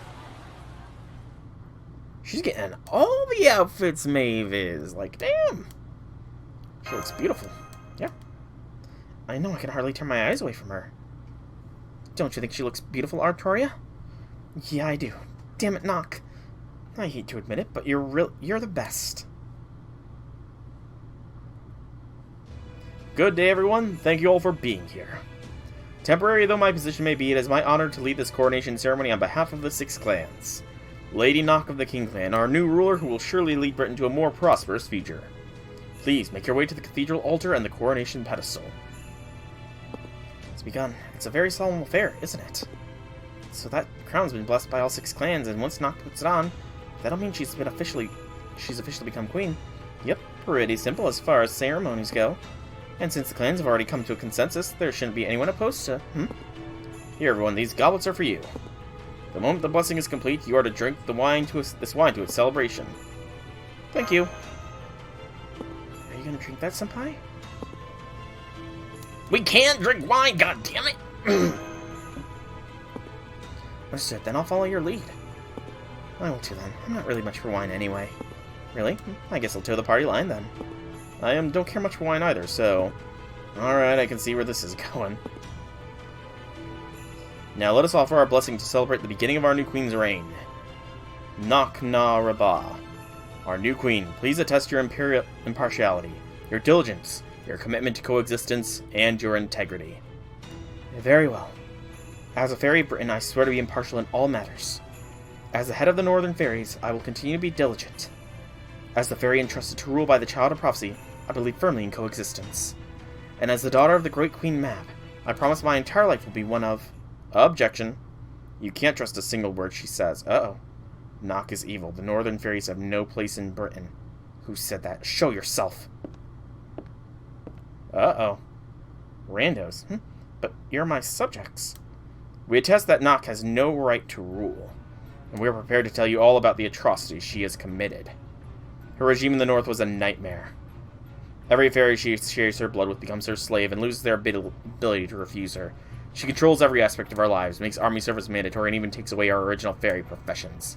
She's getting all the outfits Maeve is. Like, damn. She looks beautiful. Yeah. I know, I can hardly turn my eyes away from her. Don't you think she looks beautiful, Arctoria? Yeah, I do. Damn it, Nock. I hate to admit it, but you're the best. Good day, everyone. Thank you all for being here. Temporary though my position may be, it is my honor to lead this coronation ceremony on behalf of the 6 clans. Lady Nock of the King Clan, our new ruler who will surely lead Britain to a more prosperous future. Please, make your way to the cathedral altar and the coronation pedestal. It's begun. It's a very solemn affair, isn't it? So that crown's been blessed by all 6 clans, and once Nock puts it on, that'll mean she's officially become queen. Yep, pretty simple as far as ceremonies go. And since the clans have already come to a consensus, there shouldn't be anyone opposed to, Here, everyone, these goblets are for you. The moment the blessing is complete, you are to drink this wine to its celebration. Thank you. Are you gonna drink that, Senpai? We can't drink wine, goddammit! Understood, then I'll follow your lead. I will too, then. I'm not really much for wine anyway. Really? I guess I'll toe the party line, then. I don't care much for wine either, so... Alright, I can see where this is going. Now let us offer our blessing to celebrate the beginning of our new queen's reign. Nock Na Rabah. Our new queen, please attest your impartiality, your diligence, your commitment to coexistence, and your integrity. Very well. As a Faerie Britain, I swear to be impartial in all matters. As the head of the Northern Fairies, I will continue to be diligent. As the fairy entrusted to rule by the Child of Prophecy, I believe firmly in coexistence. And as the daughter of the great Queen Mab, I promise my entire life will be one of... Objection. You can't trust a single word she says. Uh-oh. Nock is evil. The Northern Fairies have no place in Britain. Who said that? Show yourself. Uh-oh. Randos. But you're my subjects. We attest that Nock has no right to rule, and we are prepared to tell you all about the atrocities she has committed. Her regime in the north was a nightmare. Every fairy she shares her blood with becomes her slave and loses their ability to refuse her. She controls every aspect of our lives, makes army service mandatory, and even takes away our original fairy professions.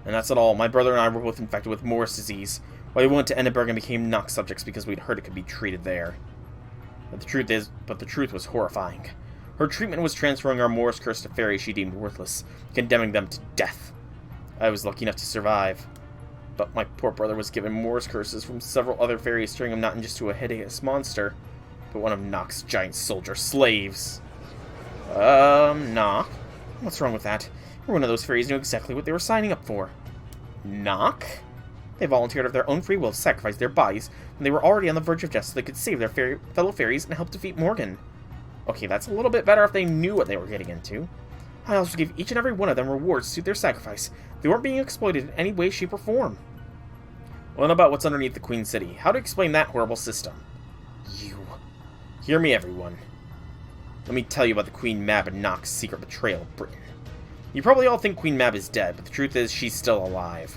And that's not all. My brother and I were both infected with Morris disease, while we went to Edinburgh and became Nock subjects because we'd heard it could be treated there. But the truth was horrifying. Her treatment was transferring our Morris curse to fairies she deemed worthless, condemning them to death. I was lucky enough to survive. But my poor brother was given Morris curses from several other fairies, turning him not just to a hideous monster, but one of Nock's giant soldier slaves. Nock? What's wrong with that? You're one of those fairies knew exactly what they were signing up for. Nock? They volunteered of their own free will to sacrifice their bodies when they were already on the verge of death so they could save their fellow fairies and help defeat Morgan. Okay, that's a little bit better if they knew what they were getting into. I also gave each and every one of them rewards to suit their sacrifice. They weren't being exploited in any way, shape, or form. Well, and about what's underneath the Queen City. How to explain that horrible system? You. Hear me, everyone. Let me tell you about the Queen Mab and Nock's secret betrayal of Britain. You probably all think Queen Mab is dead, but the truth is she's still alive.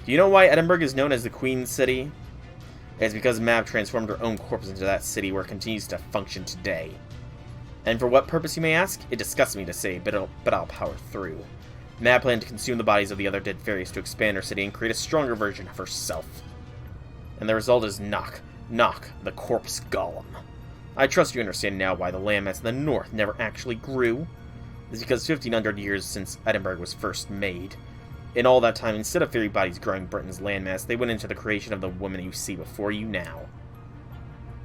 Do you know why Edinburgh is known as the Queen City? It's because Mab transformed her own corpse into that city where it continues to function today. And for what purpose, you may ask? It disgusts me to say, but I'll power through. Mab planned to consume the bodies of the other dead fairies to expand her city and create a stronger version of herself. And the result is Nock, the corpse golem. I trust you understand now why the landmass in the north never actually grew. It's because 1,500 years since Edinburgh was first made. In all that time, instead of fairy bodies growing Britain's landmass, they went into the creation of the woman you see before you now.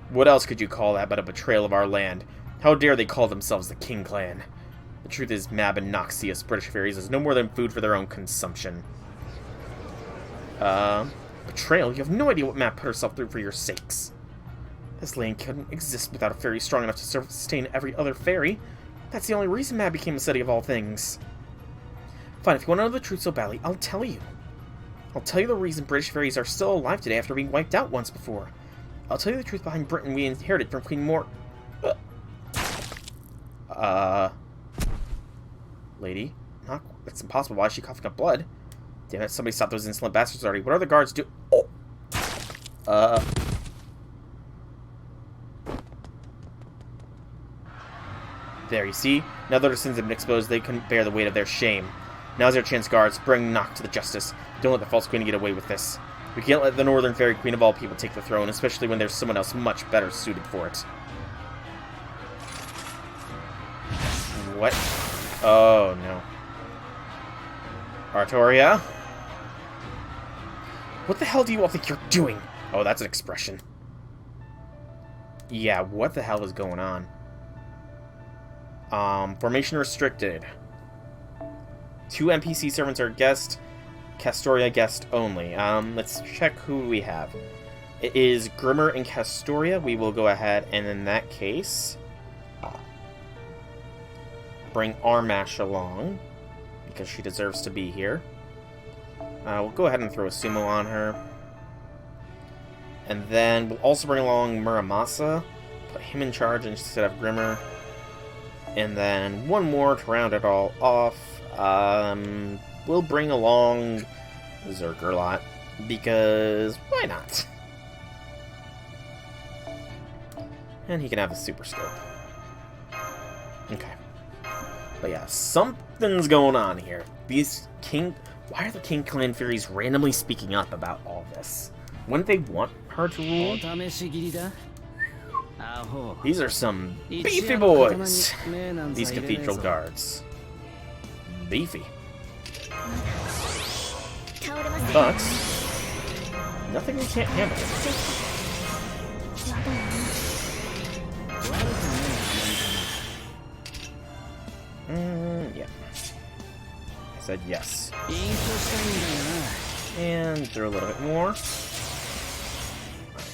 What else could you call that but a betrayal of our land? How dare they call themselves the King Clan? The truth is, Mab and Nock see us British fairies as no more than food for their own consumption. Betrayal? You have no idea what Mab put herself through for your sakes. This land couldn't exist without a fairy strong enough to sustain every other fairy. That's the only reason Mab became a study of all things. Fine, if you want to know the truth so badly, I'll tell you. I'll tell you the reason British fairies are still alive today after being wiped out once before. I'll tell you the truth behind Britain we inherited from Queen Lady? Nock? That's impossible. Why is she coughing up blood? Damn it, somebody stop those insolent bastards already. What are the guards do? Oh! There, you see? Now that their sins have been exposed, they couldn't bear the weight of their shame. Now's our chance, guards. Bring Nock to the justice. Don't let the false queen get away with this. We can't let the Northern Fairy Queen of all people take the throne, especially when there's someone else much better suited for it. What? Oh, no. Artoria? What the hell do you all think you're doing? Oh, that's an expression. Yeah, what the hell is going on? Formation restricted. 2 NPC servants are guest. Castoria guest only. Let's check who we have. It is Grimmer and Castoria. We will go ahead and in that case bring Armash along because she deserves to be here. We'll go ahead and throw a sumo on her. And then we'll also bring along Muramasa. Put him in charge instead of Grimmer. And then one more to round it all off. We'll bring along Zergerlot, because why not? And he can have a super scope. Okay. But yeah, something's going on here. Why are the King Clan Fairies randomly speaking up about all this? Wouldn't they want her to rule? These are some beefy boys. These cathedral guards. Beefy. But nothing we can't handle. Yeah. I said yes. And throw a little bit more.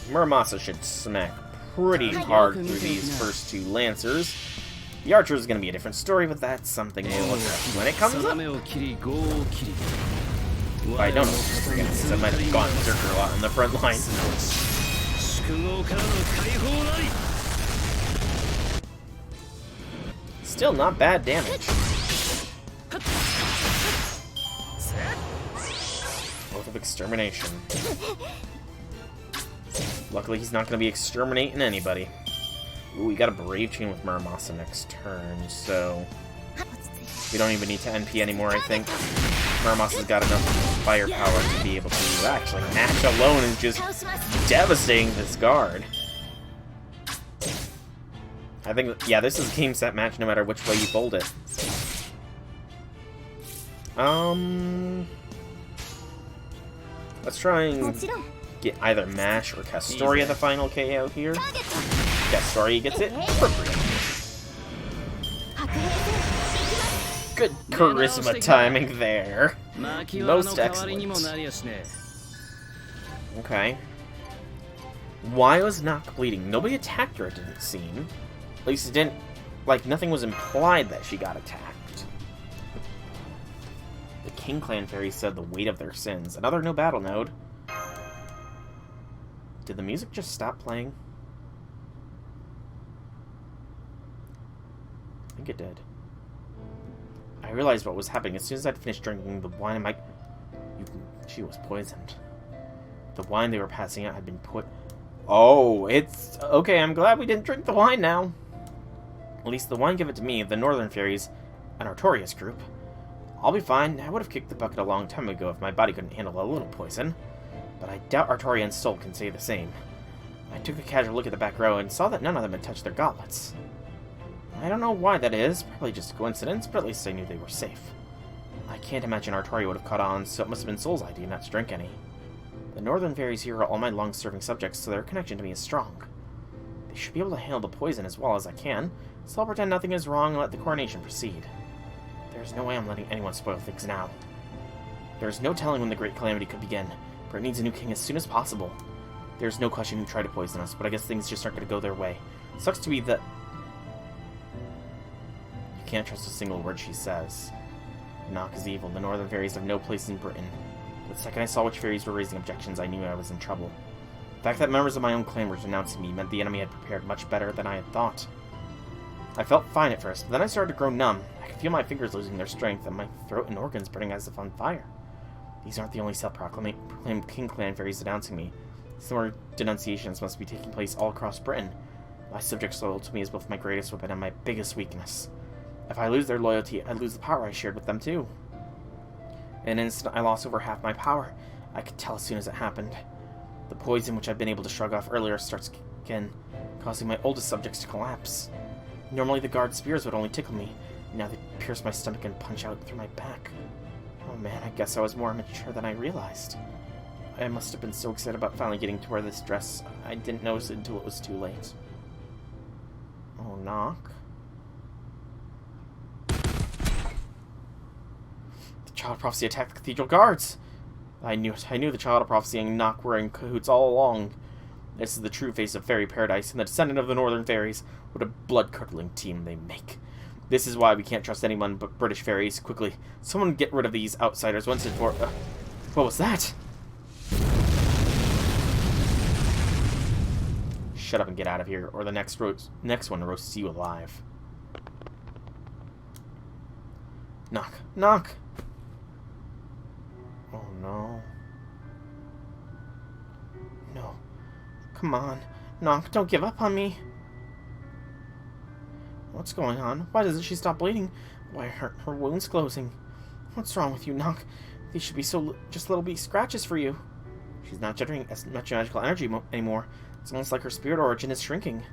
Muramasa should smack pretty hard through these first 2 Lancers. The Archer is going to be a different story, but that's something we'll address when it comes up. I don't know what we're going to do. I might have gone Berserker a lot on the front line. Still not bad damage. Oath of Extermination. Luckily, he's not going to be exterminating anybody. Ooh, we got a Brave Chain with Muramasa next turn, so we don't even need to NP anymore, I think. Muramasa's got enough firepower to be able to actually match alone and just devastating this guard. I think, yeah, this is a game set match no matter which way you fold it. Let's try and get either Mash or Castoria the final KO here. Castoria gets it. Good charisma timing there. Most excellent. Okay. Why was Nock bleeding? Nobody attacked her, it didn't seem. At least it didn't... Like, nothing was implied that she got attacked. The King Clan Fairies said the weight of their sins. Another no battle node. Did the music just stop playing? I think it did. I realized what was happening as soon as I'd finished drinking the wine. She was poisoned. The wine they were passing out had been put... Oh, it's... Okay, I'm glad we didn't drink the wine now. At least the wine give it to me, the Northern Fairies, and Artoria's group. I'll be fine. I would have kicked the bucket a long time ago if my body couldn't handle a little poison. But I doubt Artoria and Soul can say the same. I took a casual look at the back row and saw that none of them had touched their goblets. I don't know why that is, probably just a coincidence, but at least I knew they were safe. I can't imagine Artoria would have caught on, so it must have been Soul's idea not to drink any. The Northern Fairies here are all my long-serving subjects, so their connection to me is strong. They should be able to handle the poison as well as I can, so I'll pretend nothing is wrong and let the coronation proceed. There's no way I'm letting anyone spoil things now. There's no telling when the Great Calamity could begin, but it needs a new king as soon as possible. There's no question who tried to poison us, but I guess things just aren't going to go their way. Sucks to be that... You can't trust a single word she says. Nock is evil. The Northern Fairies have no place in Britain. The second I saw which fairies were raising objections, I knew I was in trouble. The fact that members of my own clan were denouncing me meant the enemy had prepared much better than I had thought. I felt fine at first, but then I started to grow numb. I could feel my fingers losing their strength and my throat and organs burning as if on fire. These aren't the only self-proclaimed King Clan Fairies denouncing me. Similar denunciations must be taking place all across Britain. My subjects' loyalty to me is both my greatest weapon and my biggest weakness. If I lose their loyalty, I lose the power I shared with them too. In an instant, I lost over half my power. I could tell as soon as it happened. The poison which I'd been able to shrug off earlier starts again, causing my oldest subjects to collapse. Normally the guard spears would only tickle me. Now they pierce my stomach and punch out through my back. Oh man, I guess I was more immature than I realized. I must have been so excited about finally getting to wear this dress, I didn't notice it until it was too late. Oh, knock. The Child of Prophecy attacked the Cathedral Guards! I knew it. I knew the Child of Prophecy and Knock were in cahoots all along. This is the true face of Faerie Paradise, and the descendant of the Northern Fairies. What a blood-curdling team they make. This is why we can't trust anyone but British fairies. Quickly, someone get rid of these outsiders once and for... what was that? Shut up and get out of here, or the next one roasts you alive. Knock. Knock! Oh no. No. Come on. Knock, don't give up on me. What's going on? Why doesn't she stop bleeding? Why are her wounds closing? What's wrong with you, Knock? These should be just little bitty scratches for you. She's not generating as much magical energy anymore. It's almost like her spirit origin is shrinking.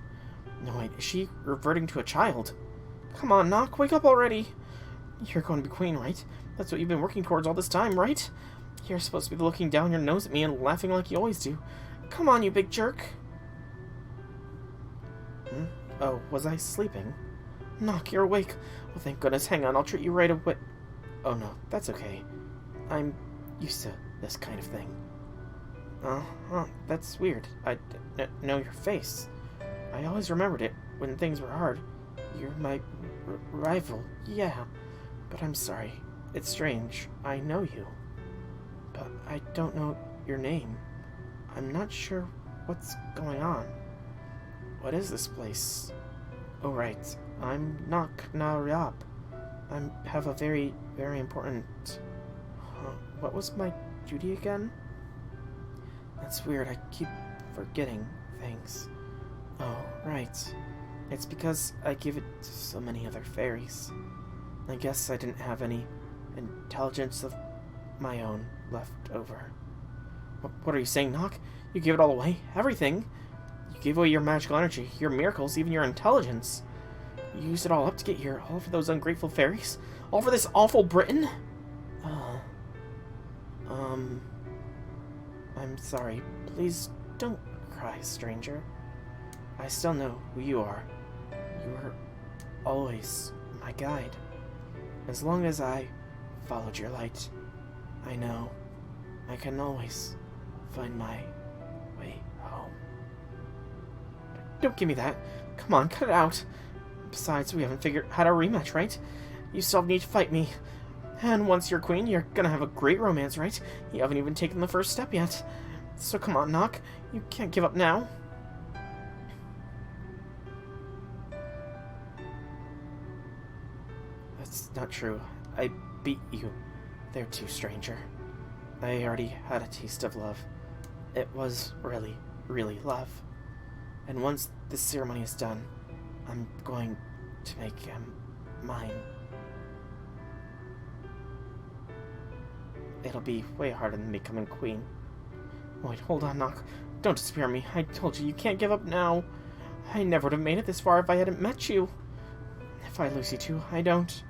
No, wait, is she reverting to a child? Come on, Knock, wake up already. You're going to be queen, right? That's what you've been working towards all this time, right? You're supposed to be looking down your nose at me and laughing like you always do. Come on, you big jerk. Oh, was I sleeping? Knock, you're awake. Well, thank goodness. Hang on, I'll treat you right away. Oh, no, that's okay. I'm used to this kind of thing. That's weird. I know your face. I always remembered it when things were hard. You're my rival, yeah. But I'm sorry. It's strange. I know you. But I don't know your name. I'm not sure what's going on. What is this place? Oh, right. I'm Knock Na Riab. I have a very, very important... what was my duty again? That's weird. I keep forgetting things. Oh, right. It's because I give it to so many other fairies. I guess I didn't have any intelligence of my own left over. What are you saying, Knock? You gave it all away? Everything? You gave away your magical energy, your miracles, even your intelligence. You used it all up to get here, all for those ungrateful fairies? All for this awful Britain? I'm sorry. Please don't cry, stranger. I still know who you are. You were always my guide. As long as I followed your light, I know I can always find my way home. Don't give me that. Come on, cut it out. Besides, we haven't figured out our rematch, right? You still need to fight me. And once you're queen, you're gonna have a great romance, right? You haven't even taken the first step yet. So come on, Knock. You can't give up now. That's not true. I beat you there too, stranger. I already had a taste of love. It was really, really love. And once this ceremony is done, I'm going to make him mine. It'll be way harder than becoming queen. Wait, hold on, Knock. Don't despair me. I told you, you can't give up now. I never would have made it this far if I hadn't met you. If I lose you too, I don't.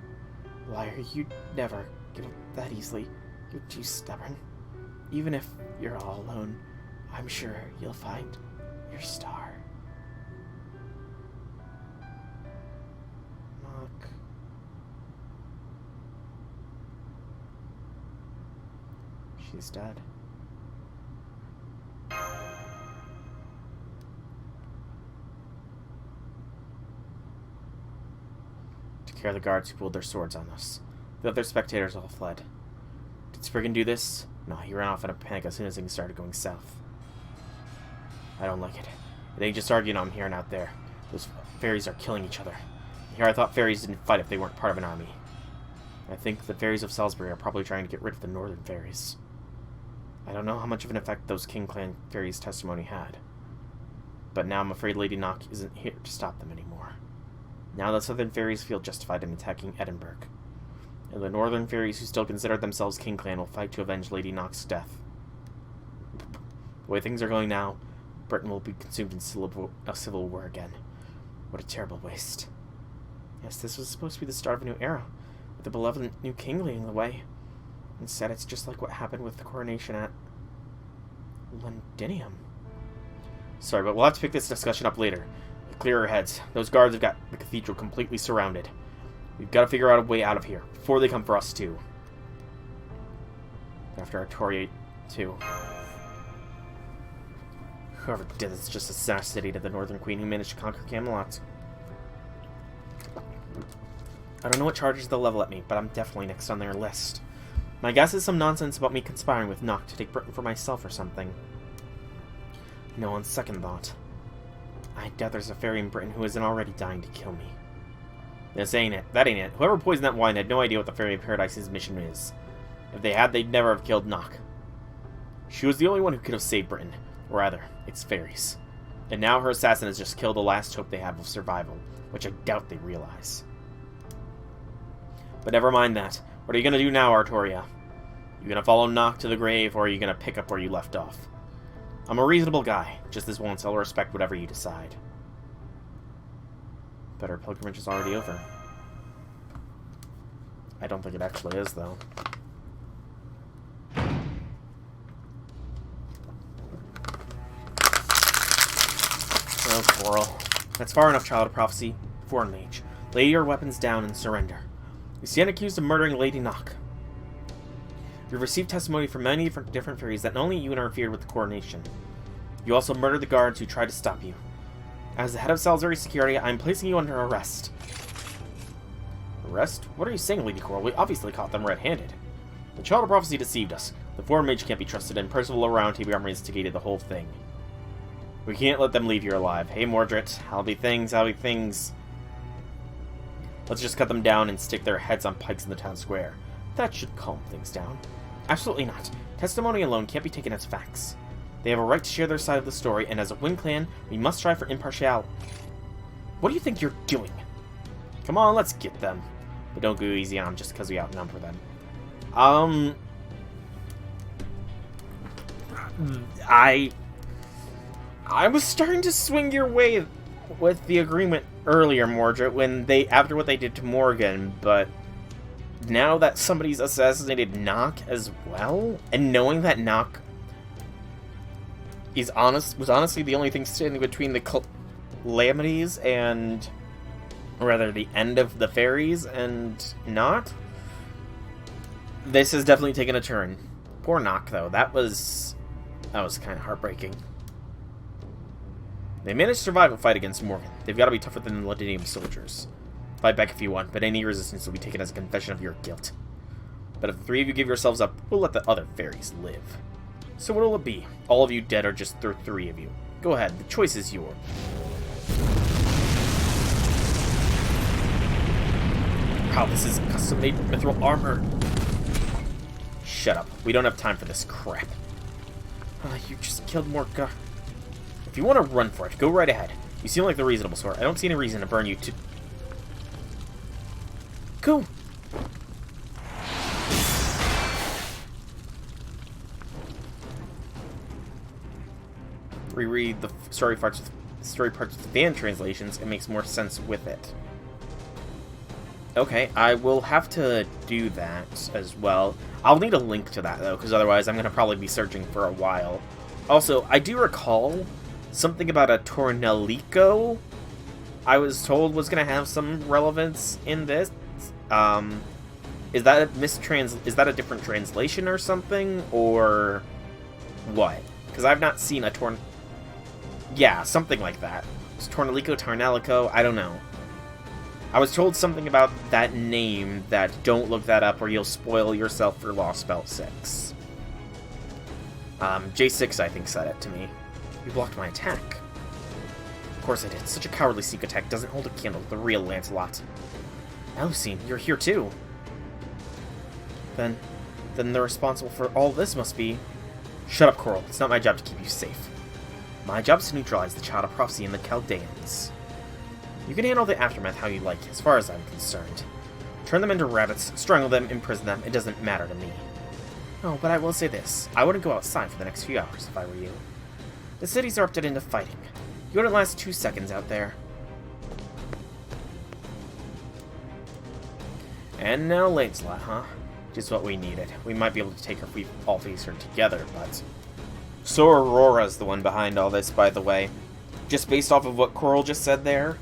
Liar, you'd never give up that easily. You're too stubborn. Even if you're all alone, I'm sure you'll find your star. Knock. She's dead. To care the guards who pulled their swords on us. The other spectators all fled. Did Spriggan do this? No, he ran off in a panic as soon as things started going south. I don't like it. They just arguing on here and out there. Those fairies are killing each other. Here I thought fairies didn't fight if they weren't part of an army. I think the fairies of Salisbury are probably trying to get rid of the northern fairies. I don't know how much of an effect those King Clan fairies' testimony had. But now I'm afraid Lady Nock isn't here to stop them anymore. Now the southern fairies feel justified in attacking Edinburgh. And the northern fairies who still consider themselves King Clan will fight to avenge Lady Nock's death. The way things are going now, Britain will be consumed in a civil war again. What a terrible waste. Yes, this was supposed to be the start of a new era, with the benevolent new king leading the way. Instead, it's just like what happened with the coronation at Londinium. Sorry, but we'll have to pick this discussion up later. Clear our heads. Those guards have got the cathedral completely surrounded. We've got to figure out a way out of here, before they come for us too. After Artoria too. Whoever did this just assassinated the Northern Queen who managed to conquer Camelot. I don't know what charges they'll level at me, but I'm definitely next on their list. My guess is some nonsense about me conspiring with Nock to take Britain for myself or something. No, on second thought, I doubt there's a fairy in Britain who isn't already dying to kill me. This ain't it. That ain't it. Whoever poisoned that wine had no idea what the Fairy Paradise's mission is. If they had, they'd never have killed Nock. She was the only one who could have saved Britain. Or rather, its fairies. And now her assassin has just killed the last hope they have of survival, which I doubt they realize. But never mind that. What are you going to do now, Artoria? You going to follow Nock to the grave, or are you going to pick up where you left off? I'm a reasonable guy. Just this once, I'll respect whatever you decide. But our pilgrimage is already over. I don't think it actually is, though. Oh, Coral. That's far enough, Child of Prophecy. Foreign Mage. Lay your weapons down and surrender. You stand accused of murdering Lady Nock. You've received testimony from many different fairies that not only you interfered with the coronation, you also murdered the guards who tried to stop you. As the head of Salisbury Security, I am placing you under arrest. Arrest? What are you saying, Lady Coral? We obviously caught them red-handed. The Child of Prophecy deceived us. The Foreign Mage can't be trusted, and Percival around TBR instigated the whole thing. We can't let them leave here alive. Hey, Mordred, how'll be things, how'll be things. Let's just cut them down and stick their heads on pikes in the town square. That should calm things down. Absolutely not. Testimony alone can't be taken as facts. They have a right to share their side of the story, and as a Wind Clan, we must strive for impartiality. What do you think you're doing? Come on, let's get them. But don't go easy on them just because we outnumber them. I was starting to swing your way with the agreement earlier, Mordred, after what they did to Morgan, but now that somebody's assassinated Nock as well, and knowing that Nock was honestly the only thing standing between the calamities and, or rather, the end of the fairies and not, this has definitely taken a turn. Poor Nock, though. That was kind of heartbreaking. They managed to survive a fight against Morgan. They've got to be tougher than the Ladinium soldiers. Fight back if you want, but any resistance will be taken as a confession of your guilt. But if the three of you give yourselves up, we'll let the other fairies live. So what will it be? All of you dead or just the three of you? Go ahead, the choice is yours. Wow, this is custom-made mithril armor. Shut up. We don't have time for this crap. You just killed more guards. If you want to run for it, go right ahead. You seem like the reasonable sort. I don't see any reason to burn you to... Go! Reread the story parts with fan translations. It makes more sense with it. Okay, I will have to do that as well. I'll need a link to that, though, because otherwise I'm going to probably be searching for a while. Also, I do recall something about a Tornelico I was told was going to have some relevance in this. Is that a different translation or something? Or what? Because I've not seen a Yeah, something like that. It's Tornelico, I don't know. I was told something about that name that don't look that up or you'll spoil yourself for Lostbelt 6. J6, I think, said it to me. You blocked my attack. Of course I did. Such a cowardly sneak attack doesn't hold a candle to the real Lancelot. Alucine, you're here too. Then the responsible for all this must be... Shut up, Coral. It's not my job to keep you safe. My job is to neutralize the Child of Prophecy and the Chaldeans. You can handle the aftermath how you like, as far as I'm concerned. Turn them into rabbits, strangle them, imprison them, it doesn't matter to me. Oh, but I will say this. I wouldn't go outside for the next few hours if I were you. The city's erupted into fighting. You wouldn't last 2 seconds out there. And now Lancelot, huh? Just what we needed. We might be able to take her if we all face her together, but... So Aurora's the one behind all this, by the way. Just based off of what Coral just said there,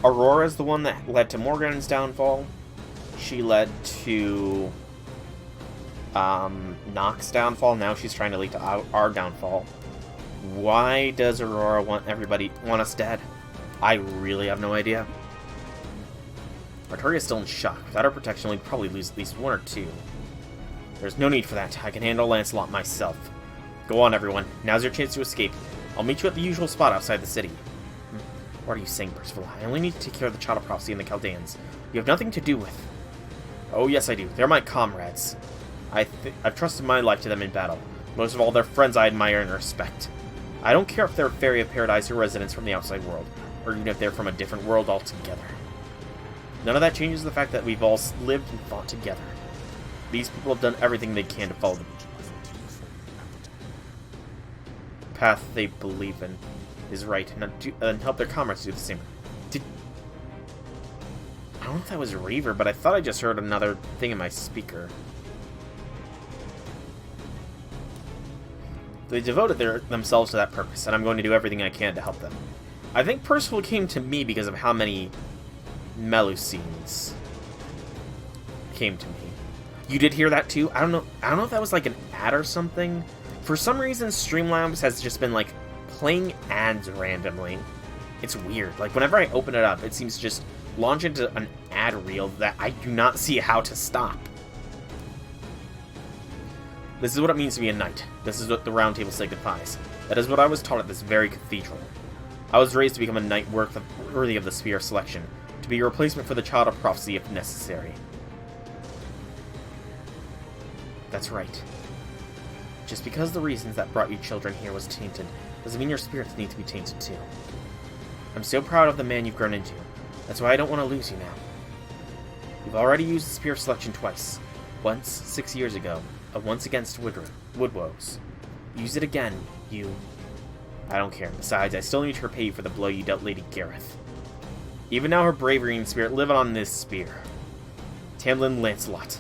Aurora's the one that led to Morgan's downfall. She led to Nox's downfall. Now she's trying to lead to our downfall. Why does Aurora want us dead? I really have no idea. Artoria's still in shock. Without her protection, we'd probably lose at least 1 or 2. There's no need for that. I can handle Lancelot myself. Go on, everyone. Now's your chance to escape. I'll meet you at the usual spot outside the city. What are you saying, Percival? I only need to take care of the Child of Prophecy and the Chaldeans. You have nothing to do with... Oh, yes, I do. They're my comrades. I've trusted my life to them in battle. Most of all, they're friends I admire and respect. I don't care if they're Faerie of Paradise or residents from the outside world, or even if they're from a different world altogether. None of that changes the fact that we've all lived and fought together. These people have done everything they can to follow the path they believe in is right, and help their comrades do the same. I don't know if that was Reaver, but I thought I just heard another thing in my speaker. They devoted themselves to that purpose, and I'm going to do everything I can to help them. I think Percival came to me because of how many Melusines came to me. You did hear that too? I don't know if that was like an ad or something. For some reason, Streamlabs has just been like playing ads randomly. It's weird. Like whenever I open it up, it seems to just launch into an ad reel that I do not see how to stop. This is what it means to be a knight. This is what the Round Table signifies. That is what I was taught at this very cathedral. I was raised to become a knight worthy of the Spear of Selection, to be a replacement for the Child of Prophecy if necessary. That's right. Just because the reasons that brought you children here was tainted, doesn't mean your spirits need to be tainted too. I'm so proud of the man you've grown into. That's why I don't want to lose you now. You've already used the Spear of Selection twice. Once, 6 years ago, and once against Woodwoes. Use it again, you... I don't care. Besides, I still need to repay you for the blow you dealt Lady Gareth. Even now, her bravery and spirit live on this spear. Tamlin Lancelot.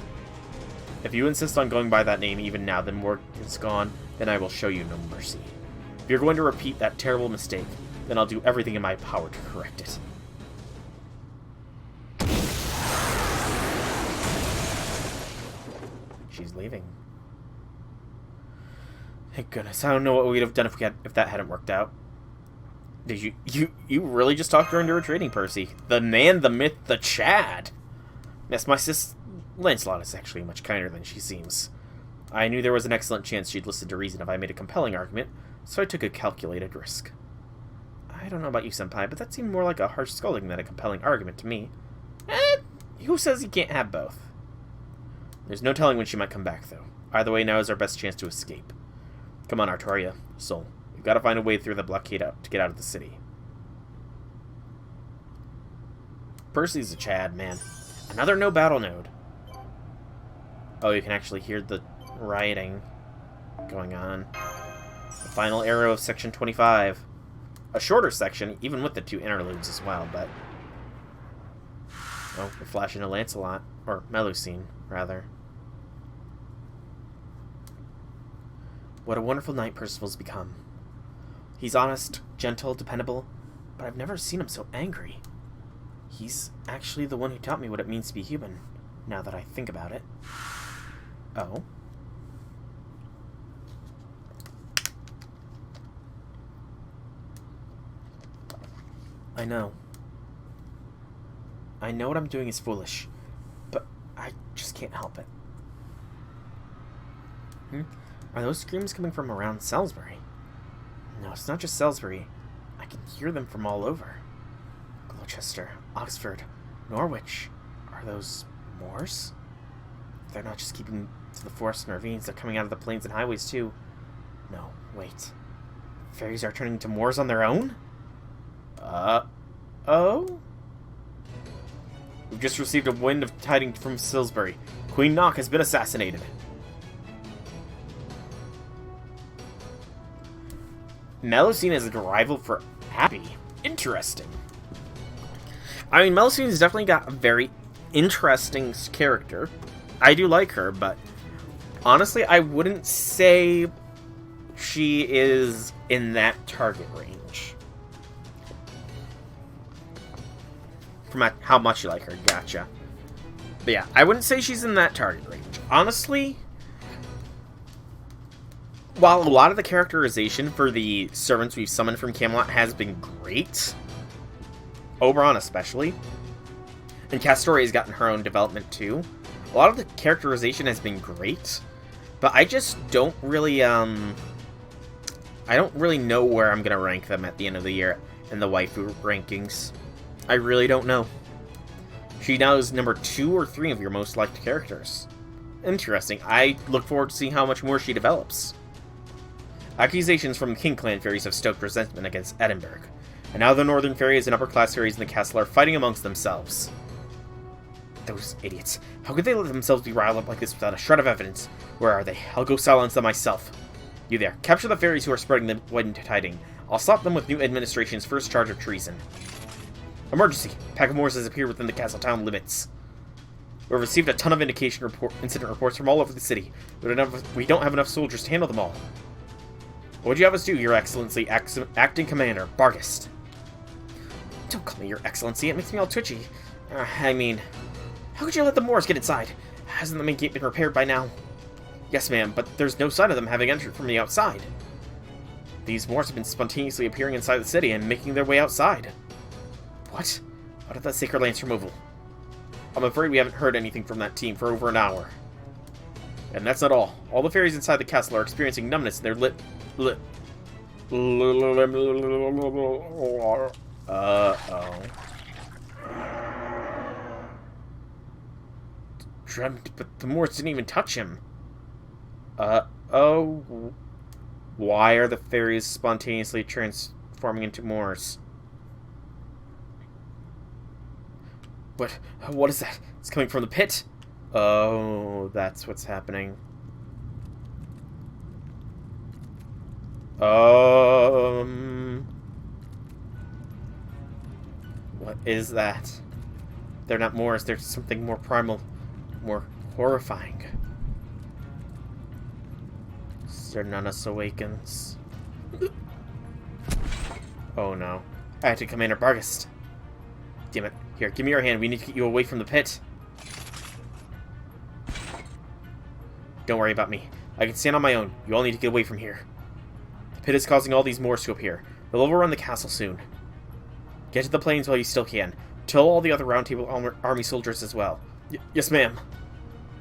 If you insist on going by that name even now, then Morgan's gone, then I will show you no mercy. If you're going to repeat that terrible mistake, then I'll do everything in my power to correct it. She's leaving. Thank goodness. I don't know what we'd have done if that hadn't worked out. Did you really just talked her into retreating, Percy? The man, the myth, the Chad. Yes, my sis Lancelot is actually much kinder than she seems. I knew there was an excellent chance she'd listen to reason if I made a compelling argument, so I took a calculated risk. I don't know about you, Senpai, but that seemed more like a harsh scolding than a compelling argument to me. Who says you can't have both? There's no telling when she might come back, though. Either way, now is our best chance to escape. Come on, Artoria. Soul. We've got to find a way through the blockade to get out of the city. Percy's a Chad, man. Another no battle node. Oh, you can actually hear the rioting going on. The final arrow of section 25. A shorter section, even with the 2 interludes as well, but... Oh, we're flashing a Lancelot. Or Melusine, rather. What a wonderful knight Percival's become. He's honest, gentle, dependable, but I've never seen him so angry. He's actually the one who taught me what it means to be human, now that I think about it. Oh? I know. I know what I'm doing is foolish, but I just can't help it. Are those screams coming from around Salisbury? No, it's not just Salisbury. I can hear them from all over. Gloucester, Oxford, Norwich. Are those Moors? They're not just keeping to the forests and ravines, they're coming out of the plains and highways too. No, wait. Fairies are turning to Moors on their own? Oh? We've just received a wind of tidings from Salisbury. Queen Nock has been assassinated. Melusine is a rival for Abby. Interesting. I mean, Melusine's definitely got a very interesting character. I do like her, but honestly, I wouldn't say she is in that target range. From how much you like her, gotcha. But yeah, I wouldn't say she's in that target range. Honestly, while a lot of the characterization for the servants we've summoned from Camelot has been great, Oberon especially, and Castoria's gotten her own development too, a lot of the characterization has been great, but I just don't really, I don't really know where I'm going to rank them at the end of the year in the waifu rankings. I really don't know. She now is number 2 or 3 of your most liked characters. Interesting. I look forward to seeing how much more she develops. Accusations from King Clan fairies have stoked resentment against Edinburgh, and now the Northern Fairies and upper-class fairies in the castle are fighting amongst themselves. Those idiots. How could they let themselves be riled up like this without a shred of evidence? Where are they? I'll go silence them myself. You there. Capture the fairies who are spreading the wind tiding. I'll stop them with new administration's first charge of treason. Emergency. Pack of Moors has appeared within the castle town limits. We've received a ton of incident reports from all over the city. We don't have enough soldiers to handle them all. What would you have us do, Your Excellency, Acting Commander, Bargist? Don't call me Your Excellency, it makes me all twitchy. I mean, how could you let the Moors get inside? Hasn't the main gate been repaired by now? Yes, ma'am, but there's no sign of them having entered from the outside. These Moors have been spontaneously appearing inside the city and making their way outside. What? What of the Sacred Lance removal? I'm afraid we haven't heard anything from that team for over an hour. And that's not all. All the fairies inside the castle are experiencing numbness in their Uh-oh. Dreamt, but the Moors didn't even touch him. Uh-oh. Why are the fairies spontaneously transforming into Moors? What is that? It's coming from the pit? Oh, that's what's happening. What is that? They're not Moors, they're something more primal, more horrifying. Cernunnos awakens. Oh no. I had to Commander Bargist. Damn it. Here, give me your hand. We need to get you away from the pit. Don't worry about me. I can stand on my own. You all need to get away from here. The pit is causing all these Moors to appear. They'll overrun the castle soon. Get to the plains while you still can. Tell all the other Round Table army soldiers as well. Yes, ma'am.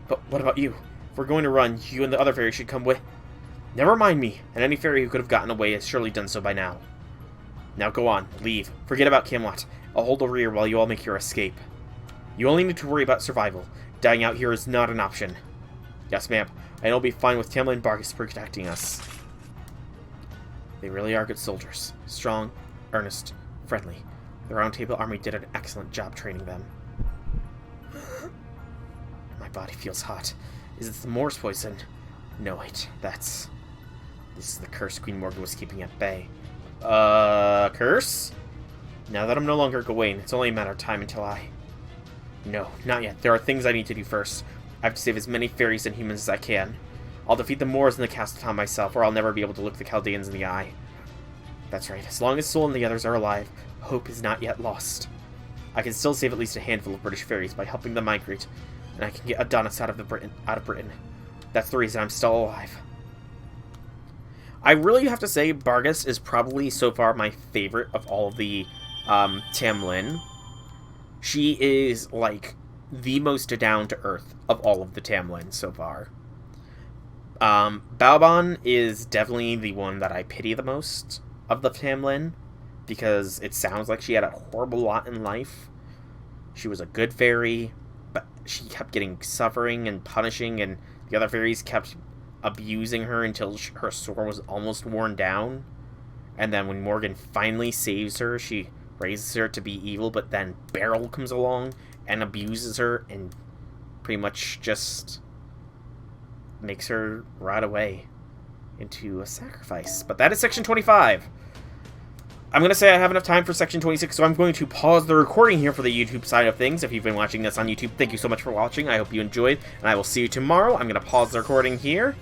But what about you? If we're going to run, you and the other fairies should come with. Never mind me, and any fairy who could have gotten away has surely done so by now. Now go on. Leave. Forget about Camelot. I'll hold the rear while you all make your escape. You only need to worry about survival. Dying out here is not an option. Yes, ma'am. And I'll be fine with Tamlin and Bargis protecting us. They really are good soldiers. Strong, earnest, friendly. The Round Table Army did an excellent job training them. My body feels hot. Is it the Moor's poison? No, wait. This is the curse Queen Morgan was keeping at bay. Curse? Now that I'm no longer Gawain, it's only a matter of time until I... No, not yet. There are things I need to do first. I have to save as many fairies and humans as I can. I'll defeat the Moors in the castle town myself, or I'll never be able to look the Chaldeans in the eye. That's right. As long as Sol and the others are alive, hope is not yet lost. I can still save at least a handful of British fairies by helping them migrate, and I can get Adonis out of Britain. That's the reason I'm still alive. I really have to say Bargis is probably so far my favorite of all of the Tamlin. She is like the most down-to-earth of all of the Tamlin so far. Balban is definitely the one that I pity the most of the Tamlin, because it sounds like she had a horrible lot in life. She was a good fairy, but she kept getting suffering and punishing, and the other fairies kept abusing her until her sword was almost worn down. And then when Morgan finally saves her, she raises her to be evil, but then Beryl comes along and abuses her and pretty much just makes her rot away into a sacrifice. But that is section 25. I'm going to say I have enough time for section 26, so I'm going to pause the recording here for the YouTube side of things. If you've been watching this on YouTube, thank you so much for watching. I hope you enjoyed, and I will see you tomorrow. I'm going to pause the recording here.